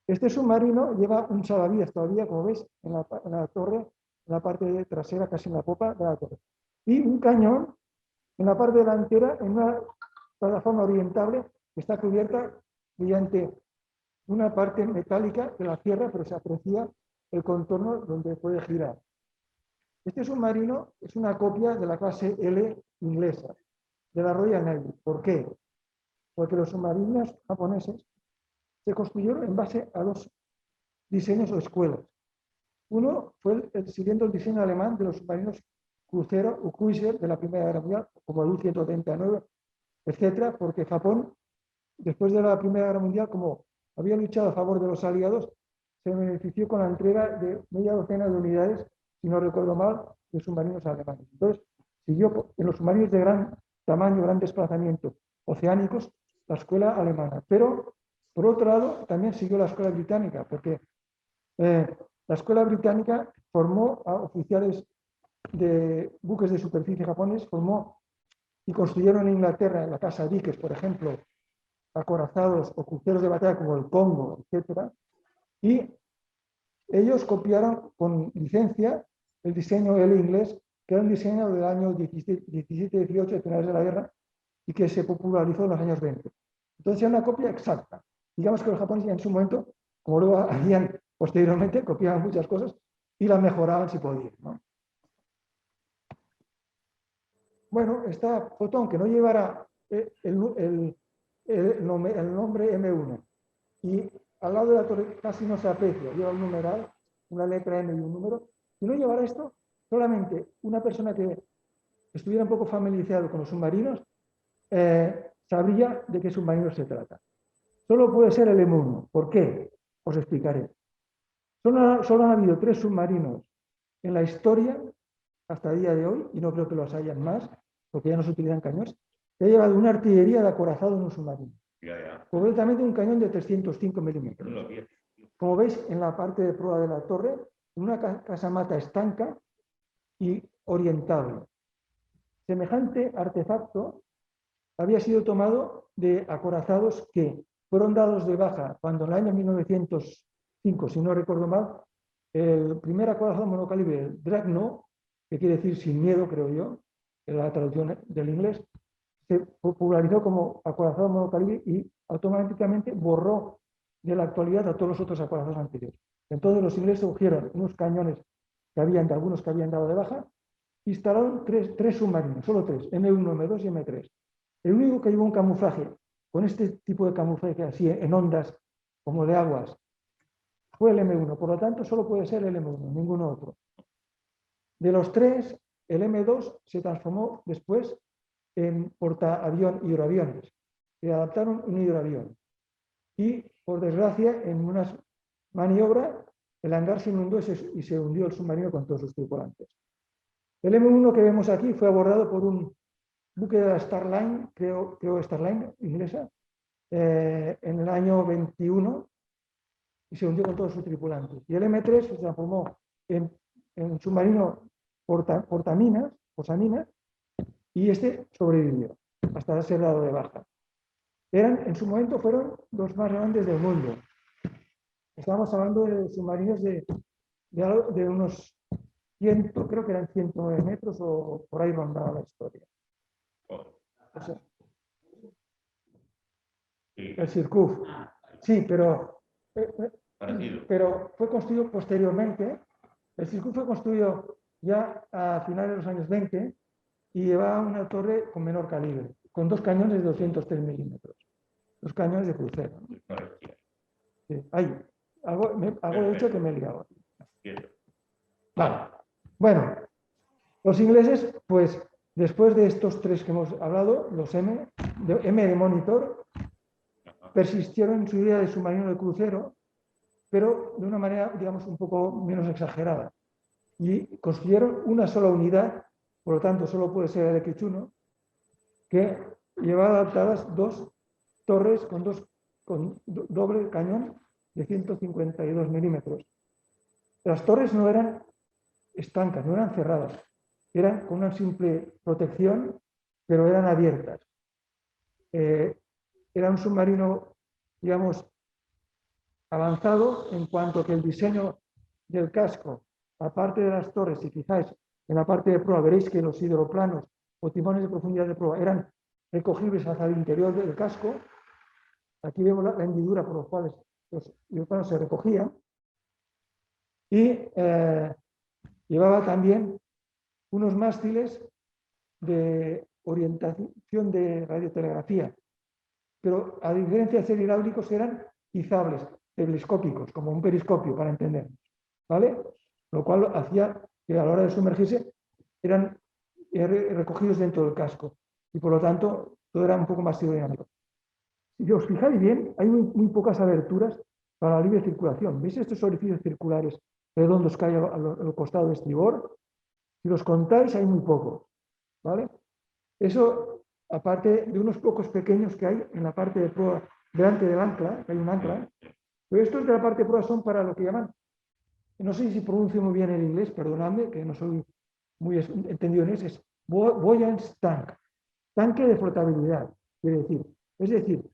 Este submarino lleva un salvavidas todavía, como veis, en la torre, en la parte trasera, casi en la popa de la torre. Y un cañón en la parte delantera, en una plataforma orientable que está cubierta mediante una parte metálica que la cierra, pero se aprecia el contorno donde puede girar. Este submarino es una copia de la clase L inglesa, de la Royal Navy. ¿Por qué? Porque los submarinos japoneses se construyeron en base a dos diseños o escuelas. Uno fue siguiendo el diseño alemán de los submarinos crucero o cruiser de la Primera Guerra Mundial, como el U-139, etcétera, porque Japón, después de la Primera Guerra Mundial, como había luchado a favor de los aliados, se benefició con la entrega de media docena de unidades, si no recuerdo mal, de submarinos alemanes. Entonces, siguió en los submarinos de gran tamaño, gran desplazamiento, oceánicos, la escuela alemana. Pero, por otro lado, también siguió la escuela británica, porque la escuela británica formó a oficiales de buques de superficie japoneses, formó y construyeron en Inglaterra, en la casa Diques, por ejemplo, acorazados o cruceros de batalla como el Congo, etcétera, y ellos copiaron con licencia el diseño L inglés, que era un diseño del año 17-18, de finales de la guerra, y que se popularizó en los años 20. Entonces era una copia exacta. Digamos que los japoneses en su momento, como luego hacían posteriormente, copiaban muchas cosas y las mejoraban si podían, ¿no? Bueno, esta foto, aunque no llevara el nombre M1, y al lado de la torre casi no se aprecia, lleva un numeral, una letra M y un número. Si no llevara esto, solamente una persona que estuviera un poco familiarizado con los submarinos sabría de qué submarino se trata. Solo puede ser el M1. ¿Por qué? Os explicaré. Solo han habido 3 submarinos en la historia hasta el día de hoy, y no creo que los hayan más, porque ya no se utilizan cañones, que ha llevado una artillería de acorazado en un submarino. Concretamente un cañón de 305 milímetros. Como veis en la parte de proa de la torre, una casamata estanca y orientable. Semejante artefacto había sido tomado de acorazados que fueron dados de baja cuando en el año 1905, si no recuerdo mal, el primer acorazado monocalibre, el Dreadnought, que quiere decir sin miedo, creo yo, en la traducción del inglés, se popularizó como acorazado monocalibre y automáticamente borró de la actualidad a todos los otros acorazados anteriores. Entonces los ingleses cogieron unos cañones que habían, de algunos que habían dado de baja, instalaron tres submarinos, solo 3, M1, M2 y M3. El único que llevó un camuflaje, con este tipo de camuflaje así en ondas como de aguas, fue el M1. Por lo tanto, solo puede ser el M1, ninguno otro. De los 3, el M2 se transformó después en portaavión y hidroaviones. Se adaptaron un hidroavión. Y, por desgracia, en unas maniobra, el hangar se inundó y se hundió el submarino con todos sus tripulantes. El M1 que vemos aquí fue abordado por un buque de la Starline, creo Starline, inglesa, en el año 21 y se hundió con todos sus tripulantes. Y el M3 se transformó en un submarino portaminas, y este sobrevivió hasta ser dado de baja. En su momento fueron los más grandes del mundo. Estábamos hablando de submarinos de unos 100, creo que eran 109 metros o por ahí rondaba la historia. O sea, el Surcouf. Sí, pero fue construido posteriormente. El Surcouf fue construido ya a finales de los años 20 y llevaba una torre con menor calibre, con 2 cañones de 203 milímetros. 2 cañones de crucero. Sí, ahí. Algo de hecho que me he liado. Vale. Bueno, los ingleses, pues después de estos 3 que hemos hablado, los M de Monitor, persistieron en su idea de submarino de crucero, pero de una manera, digamos, un poco menos exagerada. Y construyeron una sola unidad, por lo tanto, solo puede ser el X1, que llevaba adaptadas 2 torres con doble cañón de 152 milímetros. Las torres no eran estancas, no eran cerradas, eran con una simple protección, pero eran abiertas. Era un submarino, digamos, avanzado en cuanto que el diseño del casco, aparte de las torres, si fijáis en la parte de proa, veréis que los hidroplanos o timones de profundidad de proa eran recogibles hacia el interior del casco. Aquí vemos la hendidura por las cuales los hidroplanos se recogían. Y llevaba también unos mástiles de orientación de radiotelegrafía, pero a diferencia de ser hidráulicos eran izables, telescópicos, como un periscopio, para entendernos, ¿vale? Lo cual hacía que a la hora de sumergirse eran recogidos dentro del casco y por lo tanto todo era un poco más aerodinámico. Si os fijáis bien, hay muy pocas aberturas para la libre circulación. ¿Veis estos orificios circulares redondos que hay al costado de estribor? Si los contáis, hay muy pocos, ¿vale? Eso, aparte de unos pocos pequeños que hay en la parte de proa, delante del ancla, que hay un ancla, pero estos de la parte de proa son para lo que llaman, no sé si pronuncio muy bien el inglés, perdonadme, que no soy muy entendido en eso, es buoyance tank, tanque de flotabilidad, quiere decir. Es decir,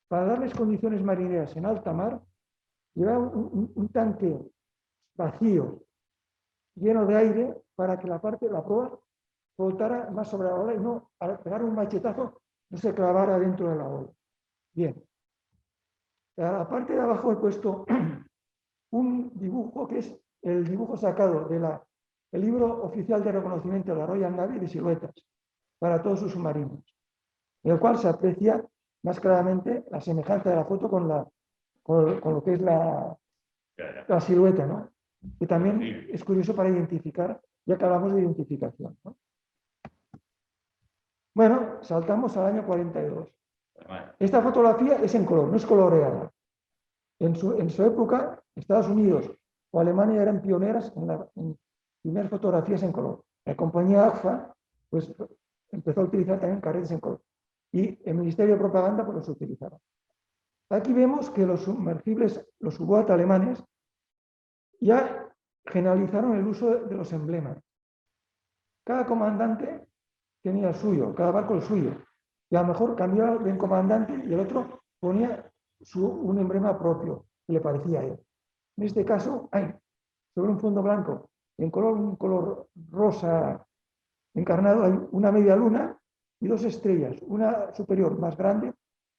para darles condiciones marineras en alta mar, lleva un tanque vacío, lleno de aire, para que la parte de la proa flotara más sobre la ola y no, al pegar un machetazo, no se clavara dentro de la ola. Bien. A la parte de abajo he puesto un dibujo que es el dibujo sacado del libro oficial de reconocimiento de la Royal Navy de siluetas para todos sus submarinos, en el cual se aprecia más claramente la semejanza de la foto con lo que es la silueta, ¿no? Que también es curioso para identificar, ya que hablamos de identificación, ¿no? Bueno, saltamos al año 42. Esta fotografía es en color, no es coloreada. En su época, Estados Unidos o Alemania eran pioneras en primeras fotografías en color. La compañía AGFA pues, empezó a utilizar también carretes en color. Y el Ministerio de Propaganda pues, los utilizaba. Aquí vemos que los sumergibles, los U-Boot alemanes, ya generalizaron el uso de los emblemas. Cada comandante tenía el suyo, cada barco el suyo. Y a lo mejor cambiaba de comandante y el otro ponía un emblema propio que le parecía a él. En este caso, hay sobre un fondo blanco, un color rosa encarnado, hay una media luna y 2 estrellas, una superior más grande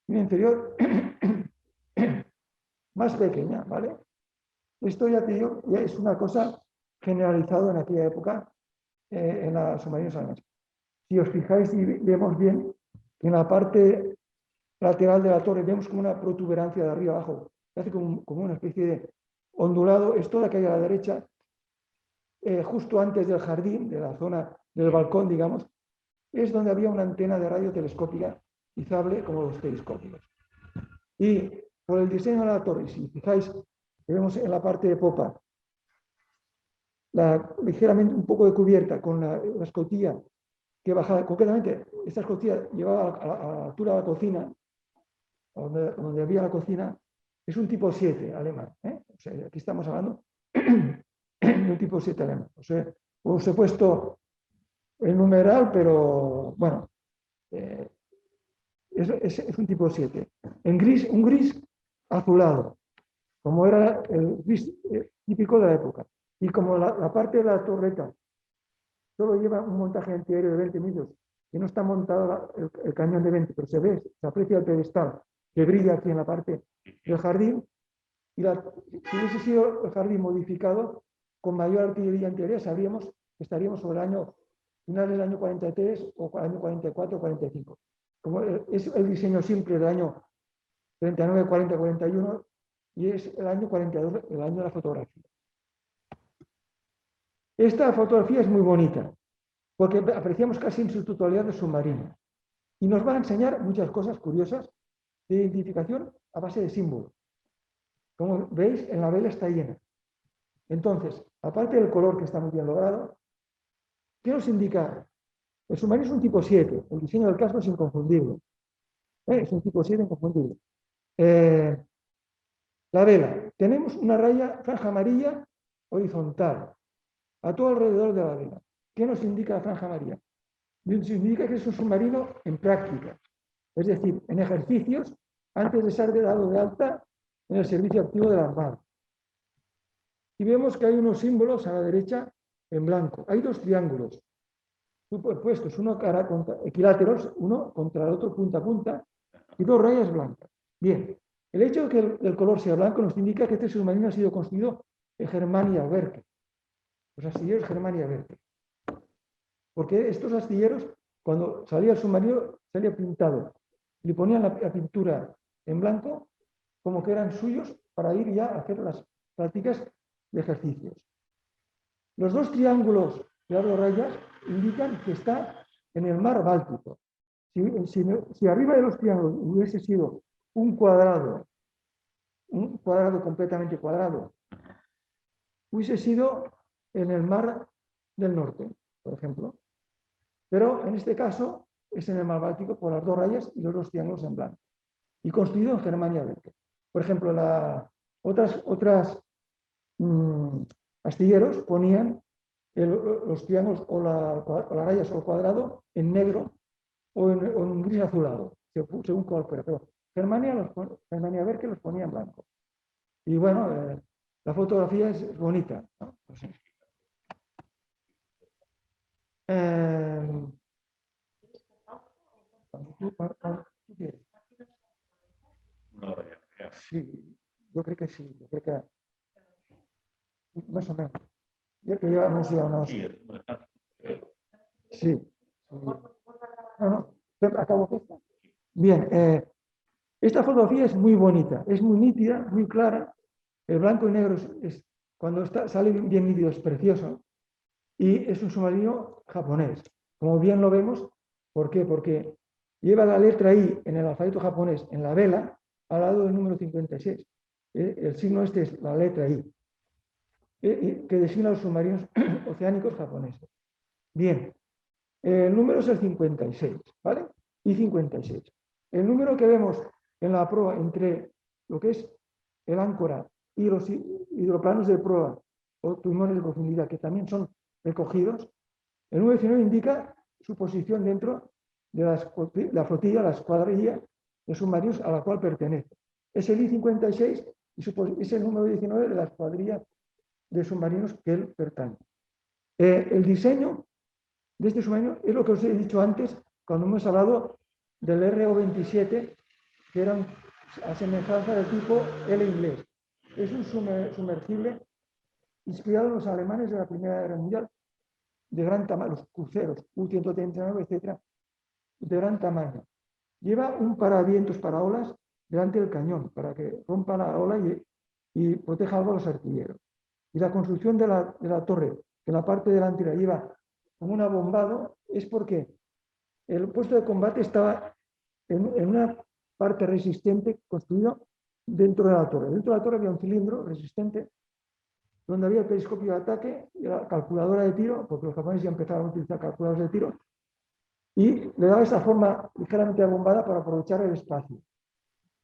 y una inferior más pequeña, ¿vale? Esto ya te digo, ya es una cosa generalizada en aquella época en las submarinos alemanas. Si os fijáis y vemos bien, en la parte lateral de la torre vemos como una protuberancia de arriba abajo, que hace como una especie de ondulado. Esto de aquí a la derecha, justo antes del jardín, de la zona del balcón, digamos, es donde había una antena de radio telescópica izable como los telescópicos. Y por el diseño de la torre, si fijáis que vemos en la parte de popa, ligeramente un poco de cubierta con la escotilla que bajaba, concretamente esta escotilla llevaba a la altura de la cocina, donde había la cocina, es un tipo 7 alemán. O sea, aquí estamos hablando de un tipo 7 alemán. O sea, os he puesto el numeral, pero bueno, es un tipo 7. En gris, un gris azulado, como era el gris típico de la época. Y como la parte de la torreta solo lleva un montaje antiaéreo de 20 metros, que no está montado el cañón de 20, pero se aprecia el pedestal que brilla aquí en la parte del jardín. Y si hubiese sido el jardín modificado con mayor artillería antiaérea, sabríamos que estaríamos sobre el año final del año 43 o año 44 o 45. Como es el diseño simple del año 39, 40, 41 y es el año 42, el año de la fotografía. Esta fotografía es muy bonita porque apreciamos casi en su totalidad de submarino y nos va a enseñar muchas cosas curiosas de identificación a base de símbolos. Como veis, en la vela está llena. Entonces, aparte del color que está muy bien logrado, ¿qué nos indica? El submarino es un tipo 7, el diseño del casco es inconfundible. Es un tipo 7 inconfundible. La vela, tenemos una raya franja amarilla horizontal a todo alrededor de la vela. ¿Qué nos indica la franja amarilla? Nos indica que es un submarino en práctica, es decir, en ejercicios antes de ser dado de alta en el servicio activo de la Armada. Y vemos que hay unos símbolos a la derecha en blanco. Hay dos triángulos puestos, uno equiláteros, uno contra el otro punta a punta, y dos rayas blancas. Bien, el hecho de que el color sea blanco nos indica que este submarino ha sido construido en Germania Werke, los astilleros Germania Werke. Porque estos astilleros, cuando salía el submarino, salía pintado. Le ponían la pintura en blanco, como que eran suyos, para ir ya a hacer las prácticas de ejercicios. Los dos triángulos de dos rayas indican que está en el mar Báltico. Si arriba de los triángulos hubiese sido un cuadrado completamente cuadrado, hubiese sido en el mar del norte, por ejemplo. Pero en este caso es en el mar Báltico por las dos rayas y los dos triángulos en blanco. Y construido en Germania Werke. Por ejemplo, otras astilleros ponían los triángulos o las rayas o el cuadrado en negro o en gris azulado, según cuál fuera. Pero Germania Werke los ponía en blanco. Y bueno, la fotografía es bonita, ¿no? Pues sí. Sí, yo creo que sí. Yo creo que más o menos. Yo que llevamos ya unos... Sí. No, acabo con esta. Bien, esta fotografía es muy bonita, es muy nítida, muy clara. El blanco y negro cuando sale bien nítido es precioso. Y es un submarino japonés. Como bien lo vemos, ¿por qué? Porque lleva la letra I en el alfabeto japonés en la vela al lado del número 56. El signo este es la letra I, que designa a los submarinos oceánicos japoneses. Bien, el número es el 56, ¿vale? Y 56. El número que vemos en la proa entre lo que es el áncora y los hidroplanos de proa o timones de profundidad, que también son recogidos, el número 19 indica su posición dentro de la flotilla, la escuadrilla de submarinos a la cual pertenece. Es el I-56 y es el número 19 de la escuadrilla de submarinos que él pertenece. El diseño de este submarino es lo que os he dicho antes cuando hemos hablado del RO-27, que eran a semejanza del tipo L inglés. Es un sumergible inspirado en los alemanes de la Primera Guerra Mundial, de gran tamaño, los cruceros U-139, etcétera, de gran tamaño. Lleva un paravientos para olas delante del cañón, para que rompa la ola y proteja algo a los artilleros. Y la construcción de la torre, que en la parte delantera lleva como un abombado, es porque el puesto de combate estaba en una parte resistente construido dentro de la torre. Dentro de la torre había un cilindro resistente donde había el periscopio de ataque y la calculadora de tiro, porque los japoneses ya empezaron a utilizar calculadoras de tiro, y le daba esa forma ligeramente abombada para aprovechar el espacio.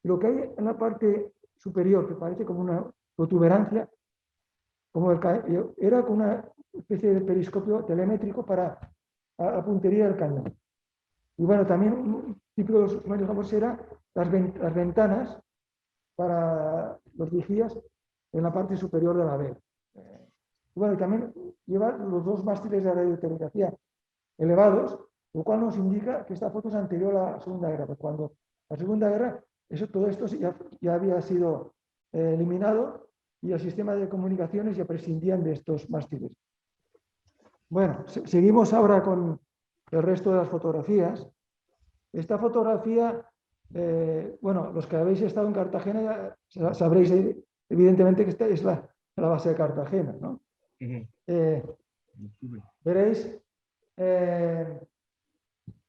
Lo que hay en la parte superior, que parece como una protuberancia, era como una especie de periscopio telemétrico para la puntería del cañón. Y bueno, también un típico de los submarinos japoneses era las ventanas para los vigías en la parte superior de la vela. Y bueno, también lleva los dos mástiles de radiotelegrafía elevados, lo cual nos indica que esta foto es anterior a la Segunda Guerra, porque cuando la Segunda Guerra, todo esto ya había sido eliminado y el sistema de comunicaciones ya prescindían de estos mástiles. Bueno, seguimos ahora con el resto de las fotografías. Esta fotografía, bueno, los que habéis estado en Cartagena ya sabréis evidentemente que esta es la base de Cartagena, ¿no? Veréis,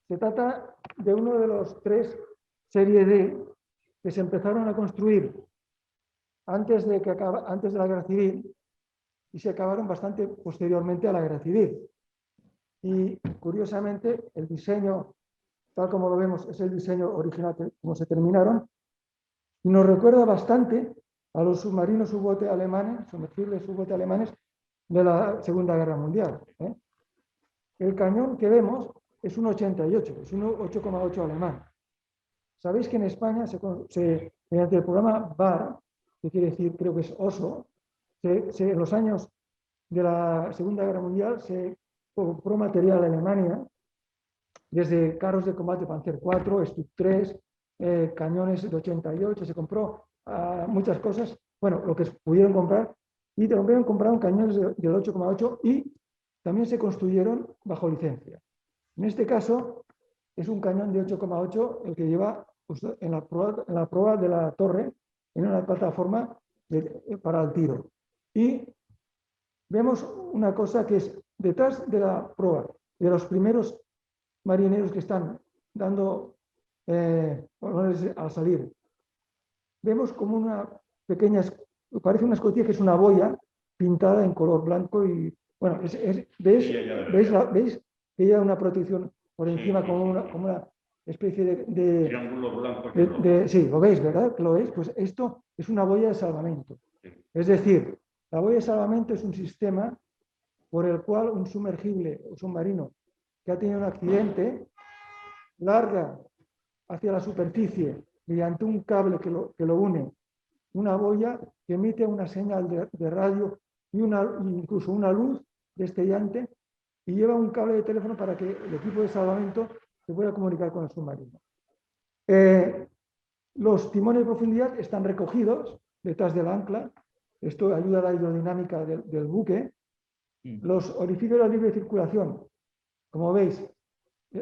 se trata de uno de los 3 serie D que se empezaron a construir antes de la Guerra Civil y se acabaron bastante posteriormente a la Guerra Civil. Y curiosamente el diseño, tal como lo vemos, es el diseño original como se terminaron, y nos recuerda bastante a los submarinos U-bote alemanes, sumergibles U-bote alemanes de la Segunda Guerra Mundial. El cañón que vemos es un 88, es un 8,8 alemán. Sabéis que en España, mediante el programa BAR, que quiere decir, creo que es OSO, en los años de la Segunda Guerra Mundial se compró material a Alemania, desde carros de combate Panzer IV, Stuka 3, cañones de 88, se compró muchas cosas, bueno, lo que pudieron comprar, y también compraron cañones del 8,8 y también se construyeron bajo licencia. En este caso, es un cañón de 8,8 el que lleva en la proa de la torre, en una plataforma para el tiro. Y vemos una cosa que es detrás de la proa, de los primeros marineros que están dando al salir. Vemos como una pequeña, parece una escotilla que es una boya pintada en color blanco y, bueno, ¿veis que lleva una protección por encima como una especie de triángulo blanco. sí, lo veis, ¿verdad? ¿Lo veis? Pues esto es una boya de salvamento. Es decir, la boya de salvamento es un sistema por el cual un sumergible o submarino que ha tenido un accidente larga hacia la superficie mediante un cable que lo une, una boya que emite una señal de radio y incluso una luz destellante y lleva un cable de teléfono para que el equipo de salvamento se pueda comunicar con el submarino. Los timones de profundidad están recogidos detrás del ancla. Esto ayuda a la hidrodinámica del buque. Los orificios de la libre circulación, como veis,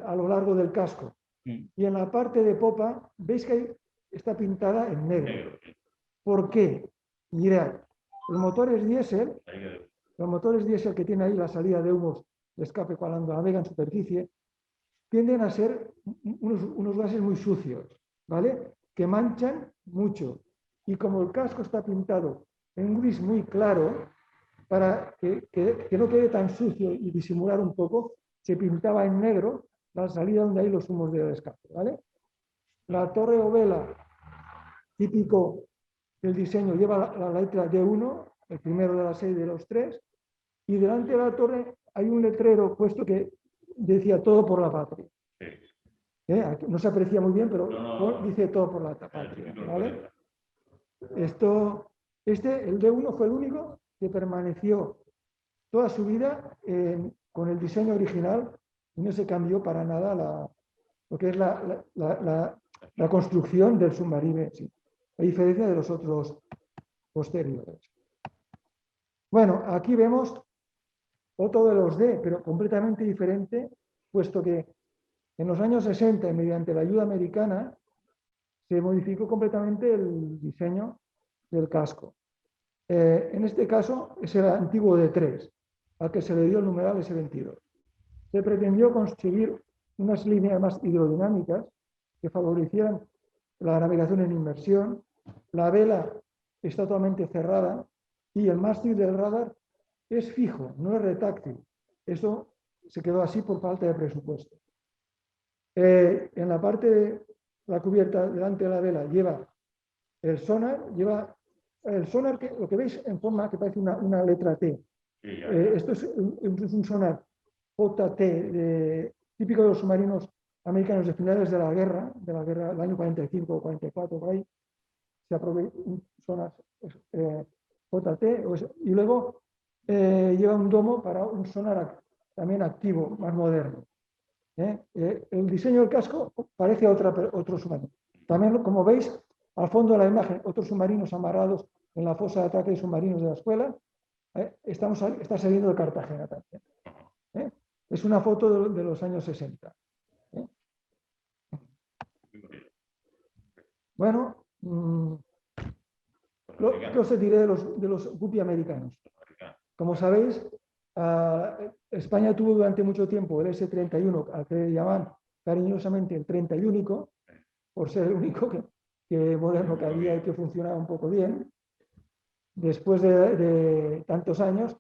a lo largo del casco. Y en la parte de popa, veis que está pintada en negro. ¿Por qué? Mirad, los motores diésel que tienen ahí la salida de humos de escape cuando navegan en superficie, tienden a ser unos gases muy sucios, ¿vale? Que manchan mucho. Y como el casco está pintado en un gris muy claro, para que no quede tan sucio y disimular un poco, se pintaba en negro la salida donde hay los humos de escape, ¿vale? La torre o vela, típico del diseño, lleva la letra D1, el primero de la serie de los 3, y delante de la torre hay un letrero puesto que decía todo por la patria. No se aprecia muy bien, pero dice todo por la patria, ¿vale? El D1 fue el único que permaneció toda su vida con el diseño original y no se cambió para nada lo que es la construcción del submarino, sí, a diferencia de los otros posteriores. Bueno, aquí vemos otro de los D, pero completamente diferente, puesto que en los años 60, mediante la ayuda americana, se modificó completamente el diseño del casco. En este caso es el antiguo D3, al que se le dio el numeral S22. Se pretendió conseguir unas líneas más hidrodinámicas que favorecieran la navegación en inmersión la vela está totalmente cerrada y el mástil del radar es fijo, no es retráctil. Eso se quedó así por falta de presupuesto. En la parte de la cubierta delante de la vela lleva el sonar, que lo que veis en forma que parece una letra T. Sí, Esto es un sonar JT, típico de los submarinos americanos de finales de la guerra del año 45 o 44, por ahí. Se aprovecha un sonar JT y luego lleva un domo para un sonar también activo, más moderno. El diseño del casco parece otro submarino. También, como veis, al fondo de la imagen, otros submarinos amarrados en la fosa de ataque de submarinos de la escuela. Está saliendo de Cartagena también. Es una foto de los años 60. Bueno, ¿qué os diré de los Guppy americanos? Como sabéis, España tuvo durante mucho tiempo el S-31, al que llaman cariñosamente el 31, por ser el único que moderno que había y que funcionaba un poco bien. Después de tantos años,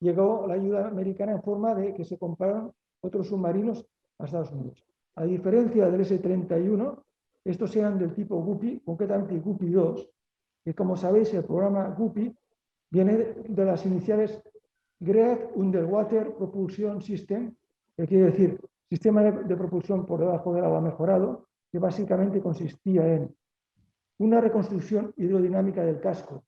llegó la ayuda americana en forma de que se compraron otros submarinos a Estados Unidos. A diferencia del S-31, estos eran del tipo Guppy, concretamente Guppy 2, que como sabéis el programa Guppy viene de las iniciales Great Underwater Propulsion System, que quiere decir sistema de propulsión por debajo del agua mejorado, que básicamente consistía en una reconstrucción hidrodinámica del casco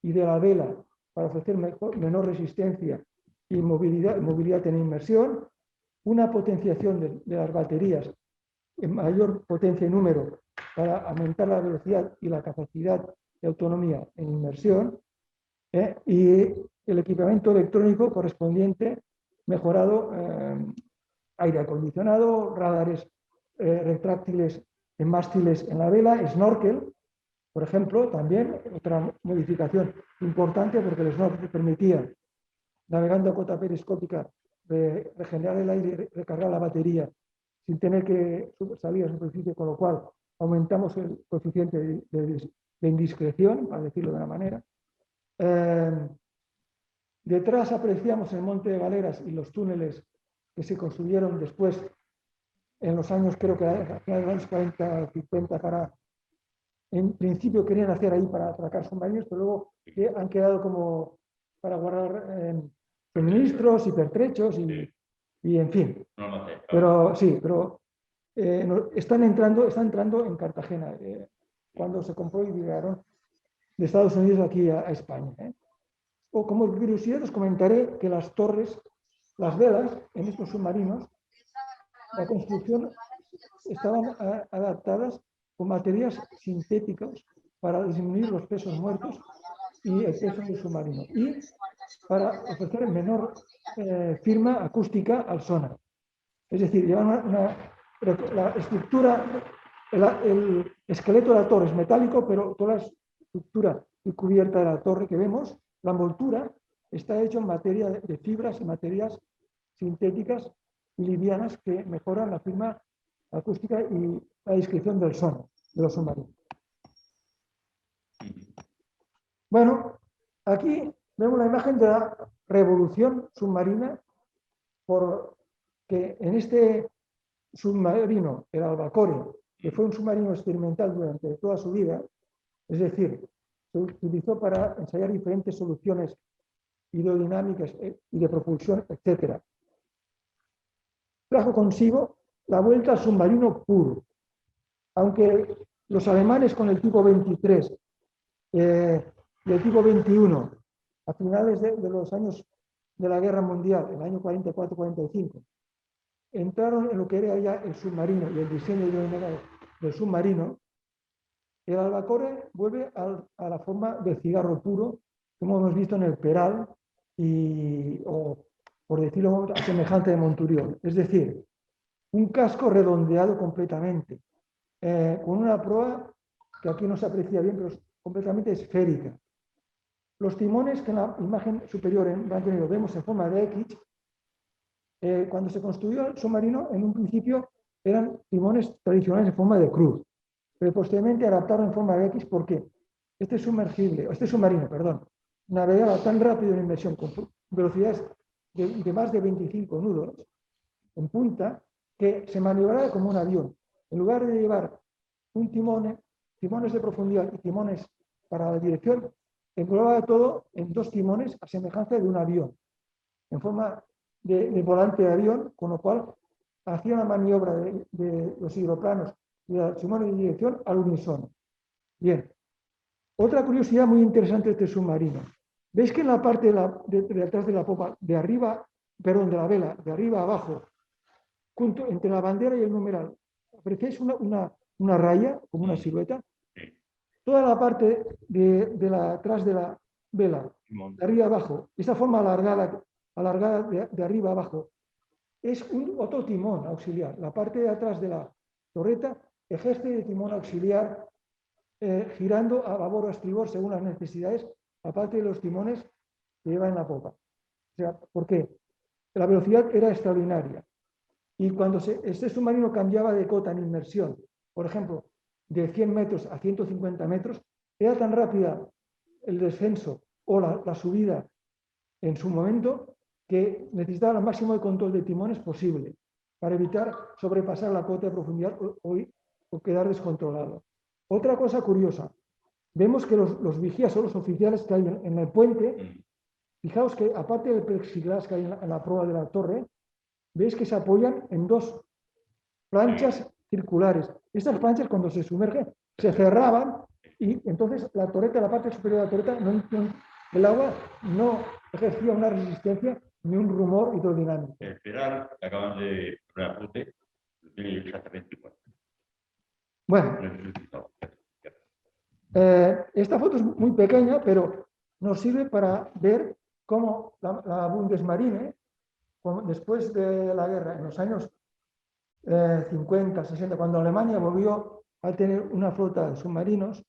y de la vela para ofrecer menor resistencia y movilidad en inmersión, una potenciación de las baterías en mayor potencia y número para aumentar la velocidad y la capacidad de autonomía en inmersión, y el equipamiento electrónico correspondiente mejorado, aire acondicionado, radares retráctiles en mástiles en la vela, snorkel, por ejemplo, también otra modificación importante porque el snorkel permitía, navegando a cota periscópica, regenerar el aire y recargar la batería sin tener que salir a superficie, con lo cual aumentamos el coeficiente de indiscreción, para decirlo de una manera. Detrás apreciamos el Monte de Galeras y los túneles que se construyeron después, en los años, creo que a finales de los años 40, 50, en principio querían hacer ahí para atracar submarinos, pero luego han quedado como para guardar suministros y pertrechos y en fin. Pero sí, pero están entrando en Cartagena, cuando se compró y llegaron de Estados Unidos aquí a España. O como curiosidad os comentaré que las torres, las velas en estos submarinos, la construcción estaban adaptadas con materiales sintéticos para disminuir los pesos muertos y el peso del submarino y para ofrecer menor firma acústica al sonar. Es decir, llevan la estructura, el esqueleto de la torre es metálico, pero toda la estructura y cubierta de la torre que vemos, la envoltura, está hecho en materia de fibras y materias sintéticas y livianas que mejoran la firma acústica y la descripción del sonido de los submarinos. Bueno, aquí vemos la imagen de la revolución submarina, porque en este submarino, el Albacore, que fue un submarino experimental durante toda su vida, es decir, se utilizó para ensayar diferentes soluciones hidrodinámicas y de propulsión, etc. Trajo consigo la vuelta al submarino puro. Aunque los alemanes con el tipo 23 y el tipo 21, a finales de los años de la Guerra Mundial, el año 44-45, entraron en lo que era ya el submarino y el diseño del submarino, el Albacore vuelve a la forma del cigarro puro, como hemos visto en el Peral, o por decirlo semejante de Monturiol. Es decir, un casco redondeado completamente, con una proa que aquí no se aprecia bien, pero es completamente esférica. Los timones, que en la imagen superior en blanco y negro vemos en forma de X, cuando se construyó el submarino, en un principio eran timones tradicionales en forma de cruz. pero posteriormente adaptaron en forma de X porque este submarino, navegaba tan rápido en inmersión con velocidades de más de 25 nudos en punta que se maniobraba como un avión. En lugar de llevar un timones de profundidad y timones para la dirección, englobaba todo en dos timones a semejanza de un avión, en forma de volante de avión, con lo cual hacía una maniobra de los hidroplanos y de los timones de dirección al unísono. Bien, otra curiosidad muy interesante de este submarino. ¿Veis que en la parte de atrás de la popa, de la vela, de arriba a abajo, entre la bandera y el numeral, apreciáis una raya, como una silueta? Toda la parte atrás de la vela, de arriba a abajo, esta forma alargada de arriba a abajo, es otro timón auxiliar. La parte de atrás de la torreta ejerce de timón auxiliar girando a babor o a estribor según las necesidades, aparte de los timones que lleva en la popa. O sea, ¿por qué? La velocidad era extraordinaria. Y cuando este submarino cambiaba de cota en inmersión, por ejemplo, de 100 metros a 150 metros, era tan rápida el descenso o la subida en su momento que necesitaba el máximo de control de timones posible para evitar sobrepasar la cota de profundidad o quedar descontrolado. Otra cosa curiosa, vemos que los vigías o los oficiales que hay en el puente, fijaos que aparte del plexiglas que hay en la proa de la torre, veis que se apoyan en dos planchas circulares. Estas planchas cuando se sumergen se cerraban y entonces la torreta, la parte superior de la torreta, el agua no ejercía una resistencia ni un rumor hidrodinámico. Esperar, acaban de reapunte, exactamente igual. Bueno, esta foto es muy pequeña, pero nos sirve para ver cómo la Bundesmarine, después de la guerra, en los años 50, 60, cuando Alemania volvió a tener una flota de submarinos,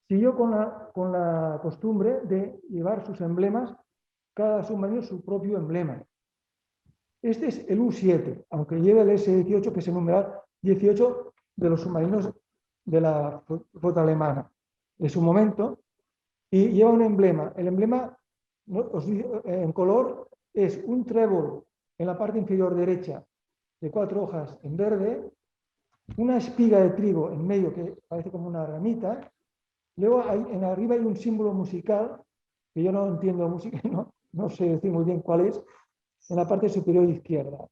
siguió con la costumbre de llevar sus emblemas, cada submarino su propio emblema. Este es el U-7, aunque lleve el S-18, que es el numeral 18 de los submarinos de la flota alemana de su momento, y lleva un emblema. El emblema, en color, es un trébol en la parte inferior derecha de 4 hojas en verde, una espiga de trigo en medio que parece como una ramita, luego en arriba hay un símbolo musical, que yo no entiendo música, no sé decir muy bien cuál es, en la parte superior izquierda,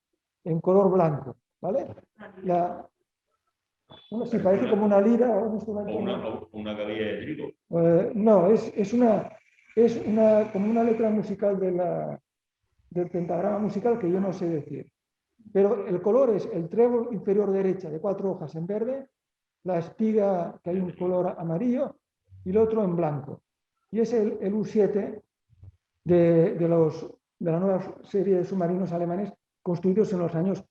en color blanco, ¿vale? Sí, parece como una lira o un instrumento. Una cabilla de trigo. No, es como una letra musical del pentagrama musical que yo no sé decir. Pero el color es el trébol inferior derecha de 4 hojas en verde, la espiga que hay un color amarillo y el otro en blanco. Y es el U-7 de la nueva serie de submarinos alemanes construidos en los años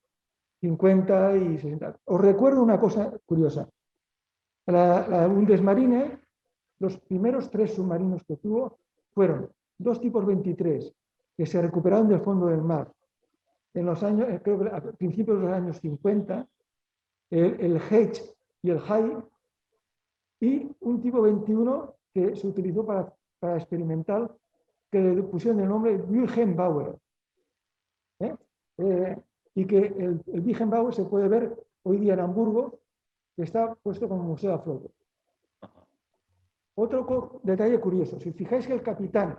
50 y 60. Os recuerdo una cosa curiosa. La Bundesmarine, los primeros 3 submarinos que tuvo fueron 2 tipos 23 que se recuperaron del fondo del mar en los años, creo que a principios de los años 50, el Hedge y el High, y un tipo 21 que se utilizó para experimental, que le pusieron el nombre Wilhelm Bauer. Y que el Wilhelm Bauer se puede ver hoy día en Hamburgo, que está puesto como museo a flote. Otro detalle curioso, si fijáis que el capitán,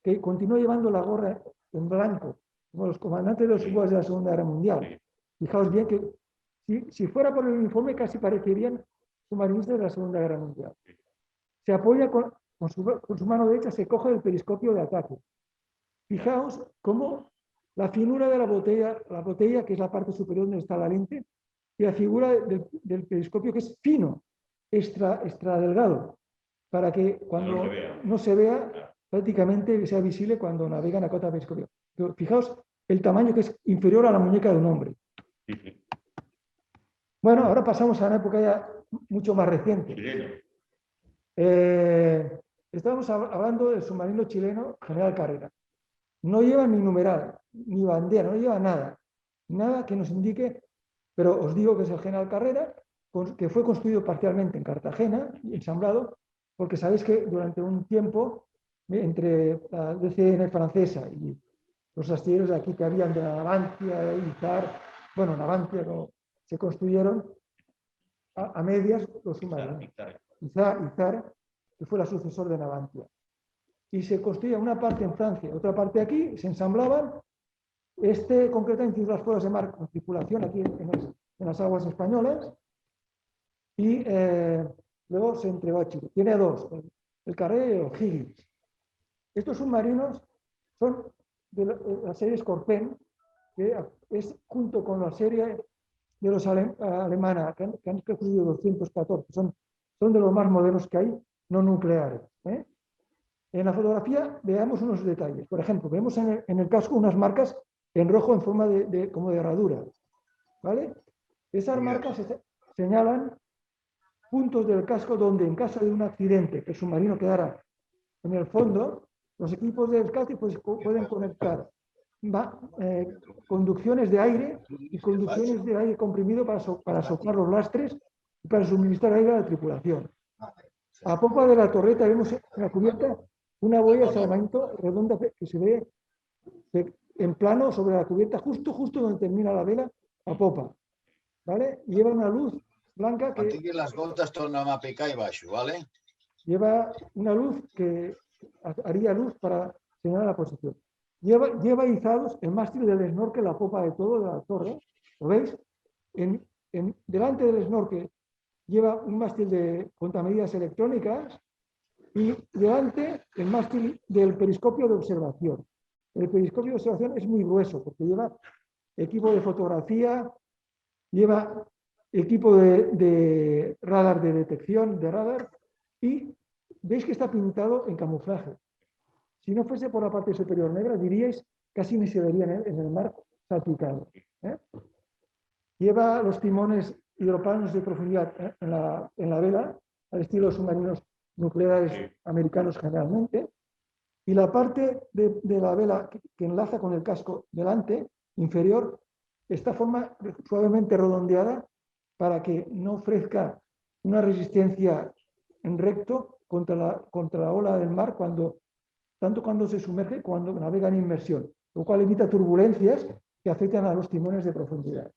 que continúa llevando la gorra en blanco, como los comandantes de los submarinos de la Segunda Guerra Mundial, fijaos bien que si fuera por el uniforme casi parecerían submarinistas de la Segunda Guerra Mundial. Se apoya con su mano derecha, se coge el periscopio de ataque. Fijaos cómo la finura de la botella, que es la parte superior donde está la lente, y la figura del periscopio, que es fino, extra delgado, para que cuando no se vea, prácticamente sea visible cuando navegan a cota de periscopio. Pero fijaos el tamaño, que es inferior a la muñeca de un hombre. Bueno, ahora pasamos a una época ya mucho más reciente. Estábamos hablando del submarino chileno General Carrera. No lleva ni numeral, ni bandera, no lleva nada. Nada que nos indique, pero os digo que es el General Carrera, que fue construido parcialmente en Cartagena y ensamblado, porque sabéis que durante un tiempo, entre la DCN francesa y los astilleros de aquí que habían de Navantia, Izar, bueno, Navantia se construyeron a medias los submarinos. Izar, que fue el sucesor de Navantia. Y se construía una parte en Francia, otra parte aquí, se ensamblaban. Concretamente hizo las pruebas de mar con tripulación aquí en las aguas españolas y luego se entregó a Chile. Tiene dos, el Carré y el Higgins. Estos submarinos son de la serie Scorpen, que es junto con la serie de los alemana, que han construido 214. Son de los más modernos que hay, no nucleares. En la fotografía veamos unos detalles. Por ejemplo, vemos en el casco unas marcas en rojo en forma como de herradura. ¿Vale? Esas marcas señalan puntos del casco donde en caso de un accidente que el submarino quedara en el fondo, los equipos del casco pues, pueden conectar conducciones de aire y conducciones de aire comprimido para soplar los lastres y para suministrar aire a la tripulación. A popa de la torreta vemos en la cubierta una boya de salvamento redonda que se ve en plano sobre la cubierta, justo donde termina la vela, a popa. ¿Vale? Lleva una luz blanca que... Aquí las gotas tornan a picar y baixo, ¿vale? Lleva una luz que haría luz para señalar la posición. Lleva izados el mástil del snorkel, la popa de todo de la torre. ¿Lo veis? Delante del snorkel lleva un mástil de contamedidas electrónicas y delante el mástil del periscopio de observación. El periscopio de observación es muy grueso porque lleva equipo de fotografía, lleva equipo de radar de detección de radar y veis que está pintado en camuflaje. Si no fuese por la parte superior negra, diríais casi ni se vería en el mar salpicado. Lleva los timones hidroplanos de profundidad en la vela, al estilo de submarinos nucleares americanos generalmente, y la parte de la vela que enlaza con el casco delante, inferior, está forma suavemente redondeada para que no ofrezca una resistencia en recto contra la ola del mar, tanto cuando se sumerge como cuando navega en inmersión, lo cual evita turbulencias que afectan a los timones de profundidad.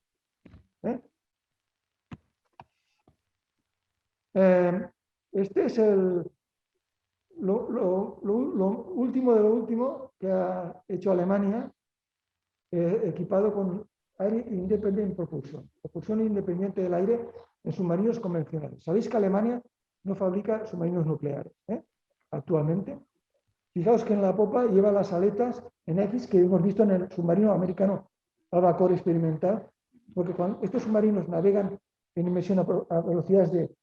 Este es lo último de lo último que ha hecho Alemania, equipado con Air Independent Propulsion, propulsión independiente del aire en submarinos convencionales. Sabéis que Alemania no fabrica submarinos nucleares actualmente. Fijaos que en la popa lleva las aletas en X que hemos visto en el submarino americano Albacore experimental, porque cuando estos submarinos navegan en inmersión a velocidades de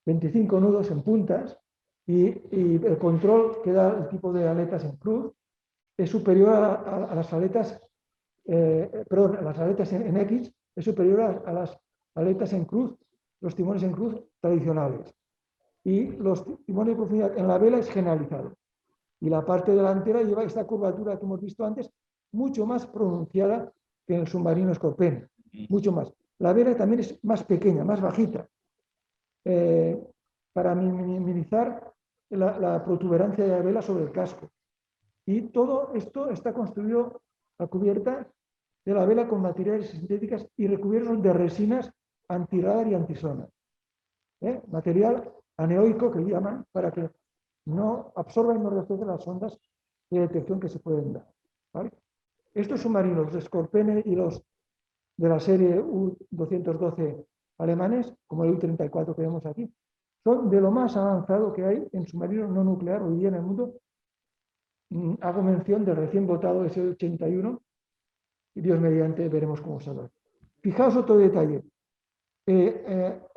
25 nudos en puntas y el control que da el tipo de aletas en cruz es superior a las aletas, perdón, a las aletas en X es superior a las aletas en cruz, los timones en cruz tradicionales. Y los timones de profundidad en la vela es generalizado. Y la parte delantera lleva esta curvatura que hemos visto antes, mucho más pronunciada que en el submarino Scorpion, mucho más. La vela también es más pequeña, más bajita, para minimizar la protuberancia de la vela sobre el casco. Y todo esto está construido a cubierta de la vela con materiales sintéticas y recubiertos de resinas antirradar y antisonar. Material aneoico que llaman, para que no absorba y no refleje las ondas de detección que se pueden dar. ¿Vale? Estos submarinos, los Scorpene y los de la serie U-212 alemanes, como el U-34 que vemos aquí, son de lo más avanzado que hay en submarinos no nuclear hoy día en el mundo. Hago mención del recién votado S-81 y Dios mediante veremos cómo sale. Fijaos otro detalle.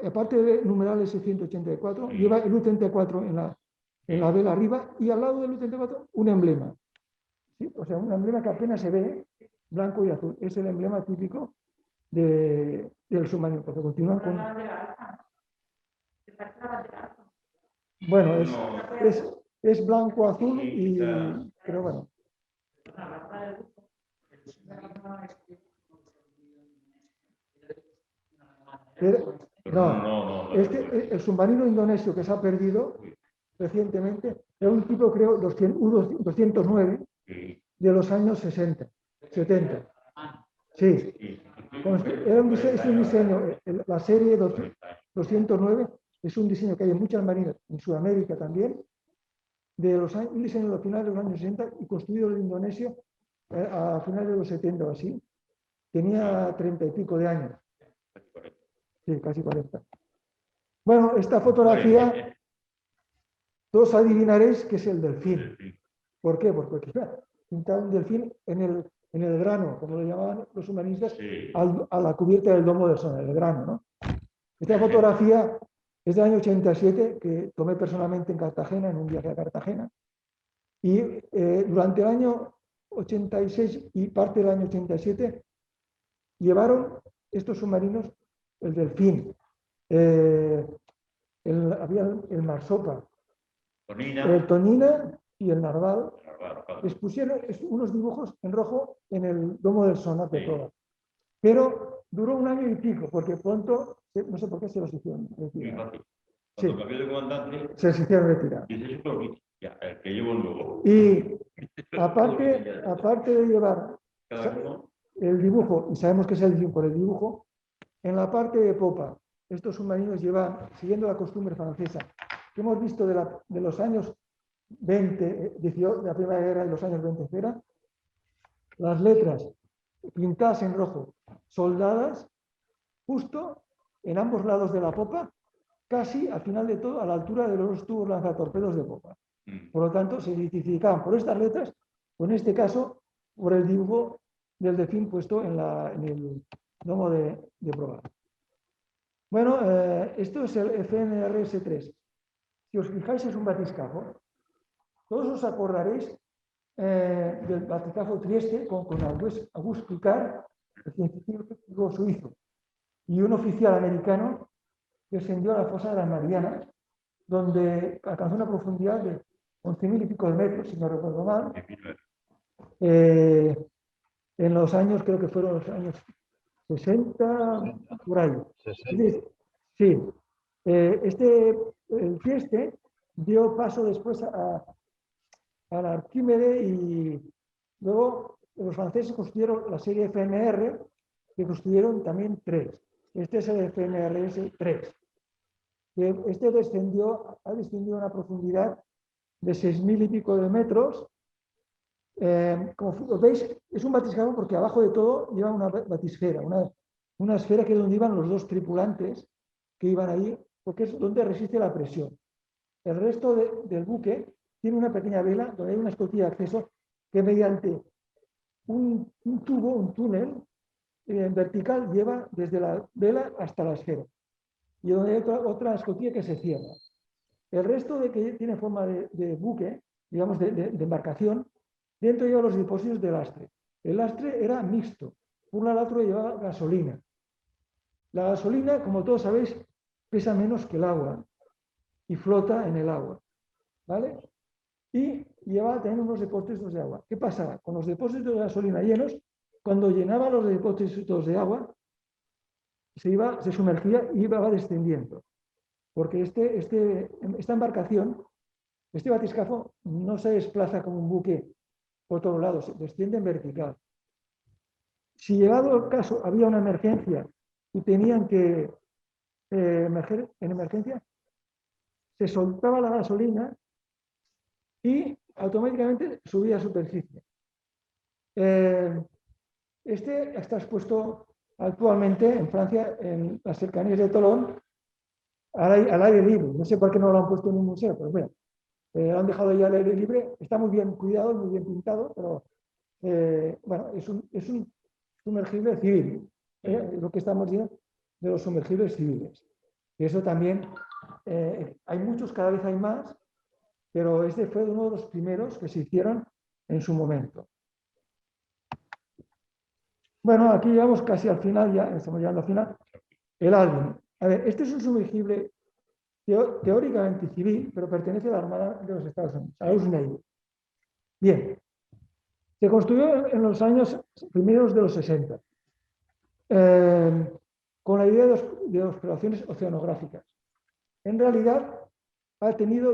Aparte de numeral S-184, lleva el U-34 en la vela arriba y al lado del U-34 un emblema. ¿Sí? O sea, un emblema que apenas se ve, blanco y azul. Es el emblema típico del submarino, porque continúan con... Bueno, es blanco, azul y... pero bueno. No. El submarino indonesio que se ha perdido recientemente era un tipo, creo, U-209 Sí. de los años 60, 70. Sí, era es un diseño, la serie 209 es un diseño que hay en muchas marinas, en Sudamérica también, un diseño de finales de los años 60 y construido en Indonesia a finales de los 70 o así. Tenía 30 y pico de años. Sí, casi 40. Bueno, esta fotografía, todos adivinaréis que es el delfín. ¿Por qué? Porque pintaba un delfín en el grano, como lo llamaban los humanistas, a la cubierta del domo del sol, el grano, ¿no? Esta fotografía es del año 87, que tomé personalmente en Cartagena, en un viaje a Cartagena. Y durante el año 86 y parte del año 87 llevaron estos submarinos el delfín, había el marsopa, el tonina y el narval. Les pusieron unos dibujos en rojo en el domo del sonar de todas. Pero duró un año y pico, porque pronto, no sé por qué se los hicieron retirar. Sí, se los hicieron retirar. Y aparte de llevar el dibujo, y sabemos que es el dibujo por el dibujo, en la parte de popa, estos submarinos llevan, siguiendo la costumbre francesa, que hemos visto de los años 20, de la Primera Guerra, en los años 20, era las letras pintadas en rojo, soldadas, justo en ambos lados de la popa, casi al final de todo, a la altura de los tubos lanzatorpedos de popa. Por lo tanto, se identificaban por estas letras, o en este caso, por el dibujo del delfín puesto en el domo de proa. Bueno, esto es el FNRS-3. Si os fijáis, es un batiscafo. Todos os acordaréis del batiscafo Trieste con Auguste Picard, el científico suizo, y un oficial americano que descendió a la fosa de las Marianas, donde alcanzó una profundidad de 11.000 y pico de metros, si no recuerdo mal, en los años, creo que fueron los años 60, por ahí. 60. Sí. El Trieste dio paso después a la Arquímede y luego los franceses construyeron la serie FNR, que construyeron también 3. Este es el FNRS 3. Este ha descendido a una profundidad de 6.000 y pico de metros. Como veis, es un batiscafo porque abajo de todo lleva una batisfera, una esfera que es donde iban los dos tripulantes que iban ahí, porque es donde resiste la presión. El resto del buque tiene una pequeña vela donde hay una escotilla de acceso que mediante un tubo, un túnel vertical lleva desde la vela hasta la esfera. Y donde hay otra escotilla que se cierra. El resto de que tiene forma de buque, digamos de embarcación, dentro lleva los depósitos de lastre. El lastre era mixto. Por un lado otro llevaba gasolina. La gasolina, como todos sabéis, pesa menos que el agua y flota en el agua. ¿Vale? Y llevaba también unos depósitos de agua. ¿Qué pasaba? Con los depósitos de gasolina llenos, cuando llenaba los depósitos de agua, se sumergía y iba descendiendo. Porque esta embarcación, este batiscafo, no se desplaza como un buque por todos lados, se desciende en vertical. Si llegado el caso había una emergencia y tenían que emerger en emergencia, se soltaba la gasolina y automáticamente subía a superficie. Este está expuesto actualmente en Francia, en las cercanías de Tolón, al aire libre. No sé por qué no lo han puesto en un museo, pero bueno, lo han dejado ya al aire libre. Está muy bien cuidado, muy bien pintado, pero bueno, es un sumergible civil. Lo que estamos diciendo de los sumergibles civiles. Y eso también, hay muchos, cada vez hay más, pero este fue uno de los primeros que se hicieron en su momento. Bueno, aquí llegamos casi al final, ya estamos llegando al final. El Albion. A ver, este es un sumergible teóricamente civil, pero pertenece a la Armada de los Estados Unidos, a la US Navy. Bien. Se construyó en los años primeros de los 60. con la idea de observaciones oceanográficas. En realidad, ha tenido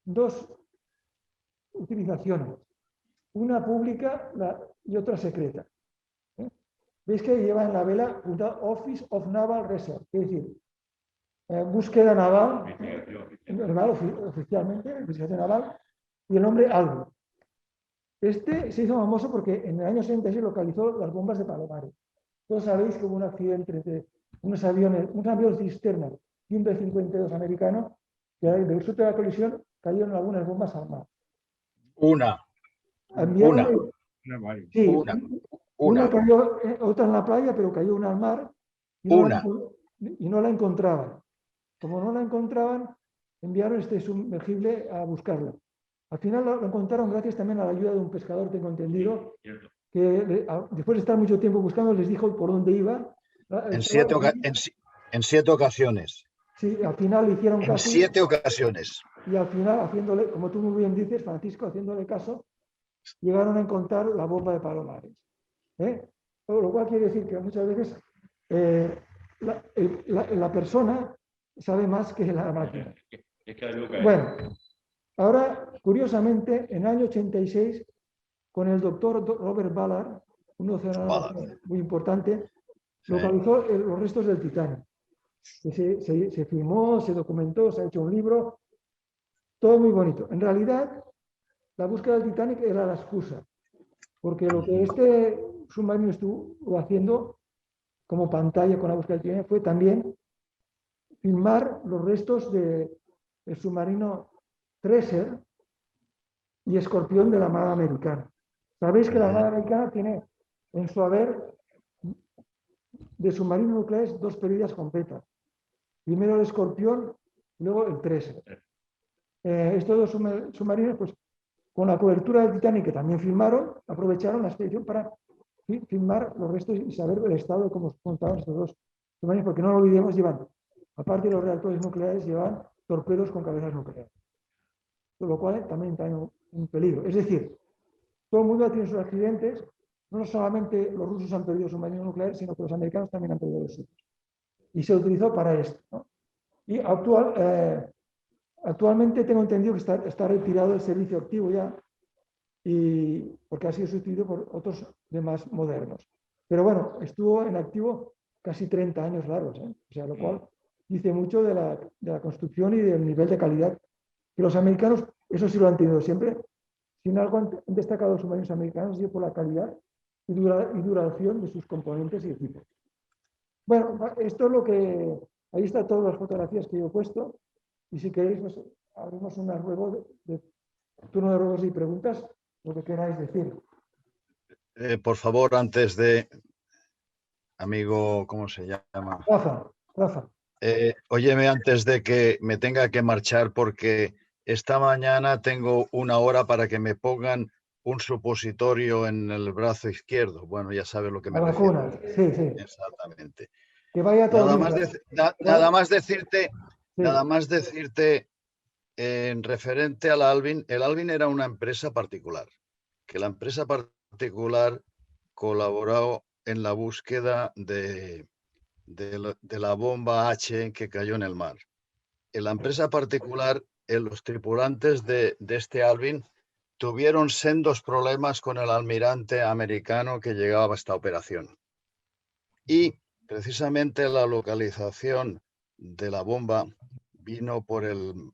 dos utilizaciones, una pública y otra secreta. Veis que lleva en la vela Office of Naval Research, es decir, búsqueda naval, oficialmente, investigación naval, y el nombre Alvin. Este se hizo famoso porque en el año 66 localizó las bombas de Palomares. Todos sabéis que hubo un accidente entre un avión cisterna y un B-52 americano, que del resultado de la colisión cayeron algunas bombas al mar. Una. Sí, Una. cayó, otra en la playa, pero cayó una al mar y no la encontraban. Como no la encontraban, enviaron este sumergible a buscarla. Al final lo encontraron gracias también a la ayuda de un pescador, tengo entendido, que después de estar mucho tiempo buscando les dijo por dónde iba. En 7 ocasiones. Sí, al final le hicieron caso. En 7 ocasiones. Y al final, haciéndole, como tú muy bien dices, Francisco, haciéndole caso, llegaron a encontrar la bomba de Palomares. Lo cual quiere decir que muchas veces la persona sabe más que la máquina. Bueno, ahora, curiosamente, en el año 86, con el doctor Robert Ballard, un oceanógrafo muy importante, localizó los restos del Titanic. Se filmó, se documentó, se ha hecho un libro, todo muy bonito. En realidad, la búsqueda del Titanic era la excusa, porque lo que este submarino estuvo haciendo como pantalla con la búsqueda del Titanic fue también filmar los restos del submarino Treasure y Escorpión de la Armada Americana. Sabéis que la Armada Americana tiene en su haber de submarinos nucleares 2 pérdidas completas. Primero el Escorpión, luego el Treasure. Estos 2 submarinos, pues con la cobertura del Titanic, que también filmaron, aprovecharon la expedición para filmar los restos y saber el estado de cómo contaban estos 2 submarinos, porque no lo olvidemos, llevan, aparte de los reactores nucleares, llevan torpedos con cabezas nucleares. Con lo cual también trae un peligro. Es decir, todo el mundo ha tenido sus accidentes, no solamente los rusos han perdido submarinos nucleares, sino que los americanos también han perdido los suyos. Y se utilizó para esto, ¿no? Y actualmente tengo entendido que está retirado del servicio activo ya, porque ha sido sustituido por otros de más modernos. Pero bueno, estuvo en activo casi 30 años largos, o sea, lo cual dice mucho de la construcción y del nivel de calidad que los americanos, eso sí lo han tenido siempre. Sin algo han destacado los submarinos americanos y por la calidad y duración de sus componentes y equipos. Bueno, esto es lo que... Ahí están todas las fotografías que yo he puesto. Y si queréis, pues abrimos un turno de ruegos y preguntas, lo que queráis decir. Por favor, antes de... Amigo, ¿cómo se llama? Rafa. Óyeme, antes de que me tenga que marchar, porque esta mañana tengo 1 hora para que me pongan un supositorio en el brazo izquierdo. Bueno, ya sabes lo que me refiero. Sí. Exactamente. Que vaya todo nada más decirte en referente al Alvin. El Alvin era una empresa particular, que la empresa particular colaboró en la búsqueda de la bomba H que cayó en el mar. En la empresa particular, los tripulantes de este Alvin tuvieron sendos problemas con el almirante americano que llegaba a esta operación. Y precisamente la localización de la bomba vino por el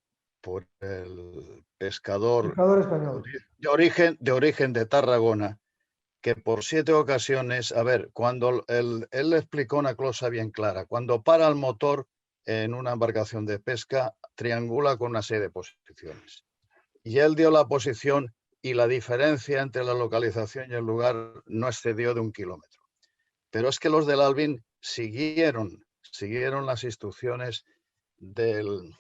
pescador español de origen de Tarragona, que por 7 ocasiones, a ver, cuando él le explicó una cosa bien clara, cuando para el motor en una embarcación de pesca, triangula con una serie de posiciones. Y él dio la posición y la diferencia entre la localización y el lugar no excedió de 1 kilómetro. Pero es que los del Alvin siguieron las instrucciones del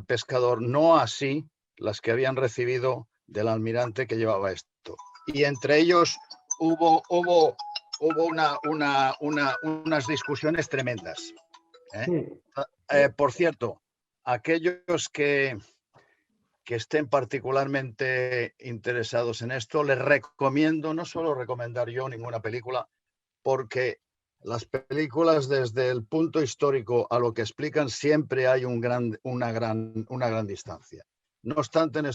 pescador, no así las que habían recibido del almirante que llevaba esto. Y entre ellos hubo unas discusiones tremendas. Por cierto, aquellos que estén particularmente interesados en esto, les recomiendo, no suelo recomendar yo ninguna película, porque las películas desde el punto histórico a lo que explican siempre hay una gran distancia. No obstante, en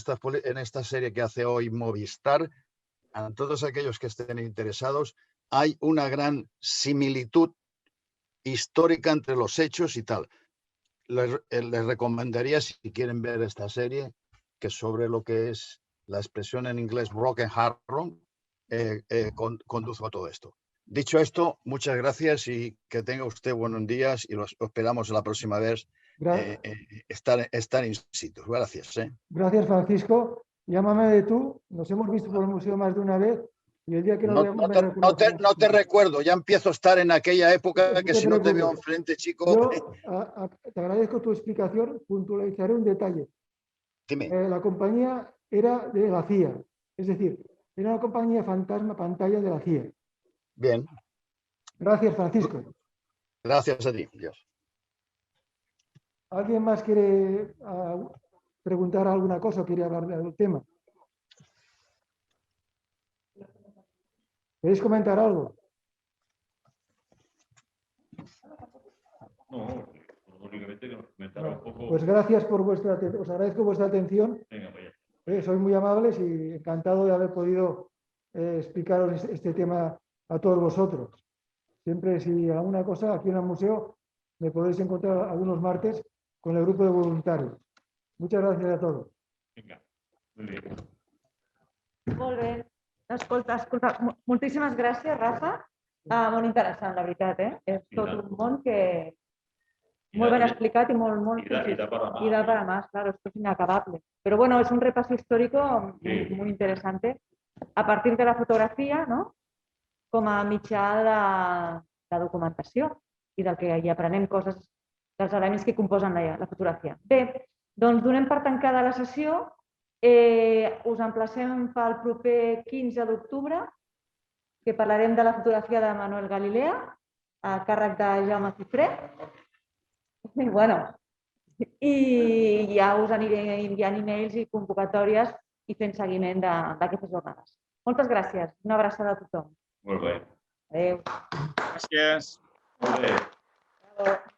esta serie que hace hoy Movistar, a todos aquellos que estén interesados, hay una gran similitud histórica entre los hechos y tal. Les recomendaría, si quieren ver esta serie, que sobre lo que es la expresión en inglés broken heart, conduzco todo esto. Dicho esto, muchas gracias y que tenga usted buenos días y los esperamos la próxima vez estar in situ. Gracias. Gracias, Francisco. Llámame de tú. Nos hemos visto por el museo más de una vez y el día que nos veamos no te recuerdo. Ya empiezo a estar en aquella época que si no te veo enfrente, chico. Yo te agradezco tu explicación. Puntualizaré un detalle. Dime. La compañía era de la CIA. Es decir, era una compañía fantasma pantalla de la CIA. Bien. Gracias, Francisco. Gracias a ti. Dios. ¿Alguien más quiere preguntar alguna cosa o quiere hablar del tema? ¿Queréis comentar algo? No, únicamente que nos comentara un poco. Pues gracias por os agradezco vuestra atención. Venga, vaya. Sois muy amables y encantado de haber podido explicaros este tema a todos vosotros. Siempre, si alguna cosa, aquí en el museo me podéis encontrar algunos martes con el grupo de voluntarios. Muchas gracias a todos. Venga, muy bien. Molt bé. Escolta, moltíssimes gràcies, Rafa. Molt interessant, la veritat, eh? És tot un món que molt ben explicat y y da para más, claro, esto es inacabable. Pero bueno, es un repaso histórico muy interesante a partir de la fotografía, ¿no? Com a mitjà de documentació i del que hi aprenem coses dels elements que composen la fotografia. Bé, doncs donem per tancada la sessió. Us emplacem pel proper 15 d'octubre, que parlarem de la fotografia de Manuel Galilea, a càrrec de Jaume Cifré. I ja us aniré enviant e-mails i convocatòries i fent seguiment d'aquestes jornades. Moltes gràcies. Una abraçada a tothom. Molt bé. Adéu. Gràcies. Molt bé. Adéu.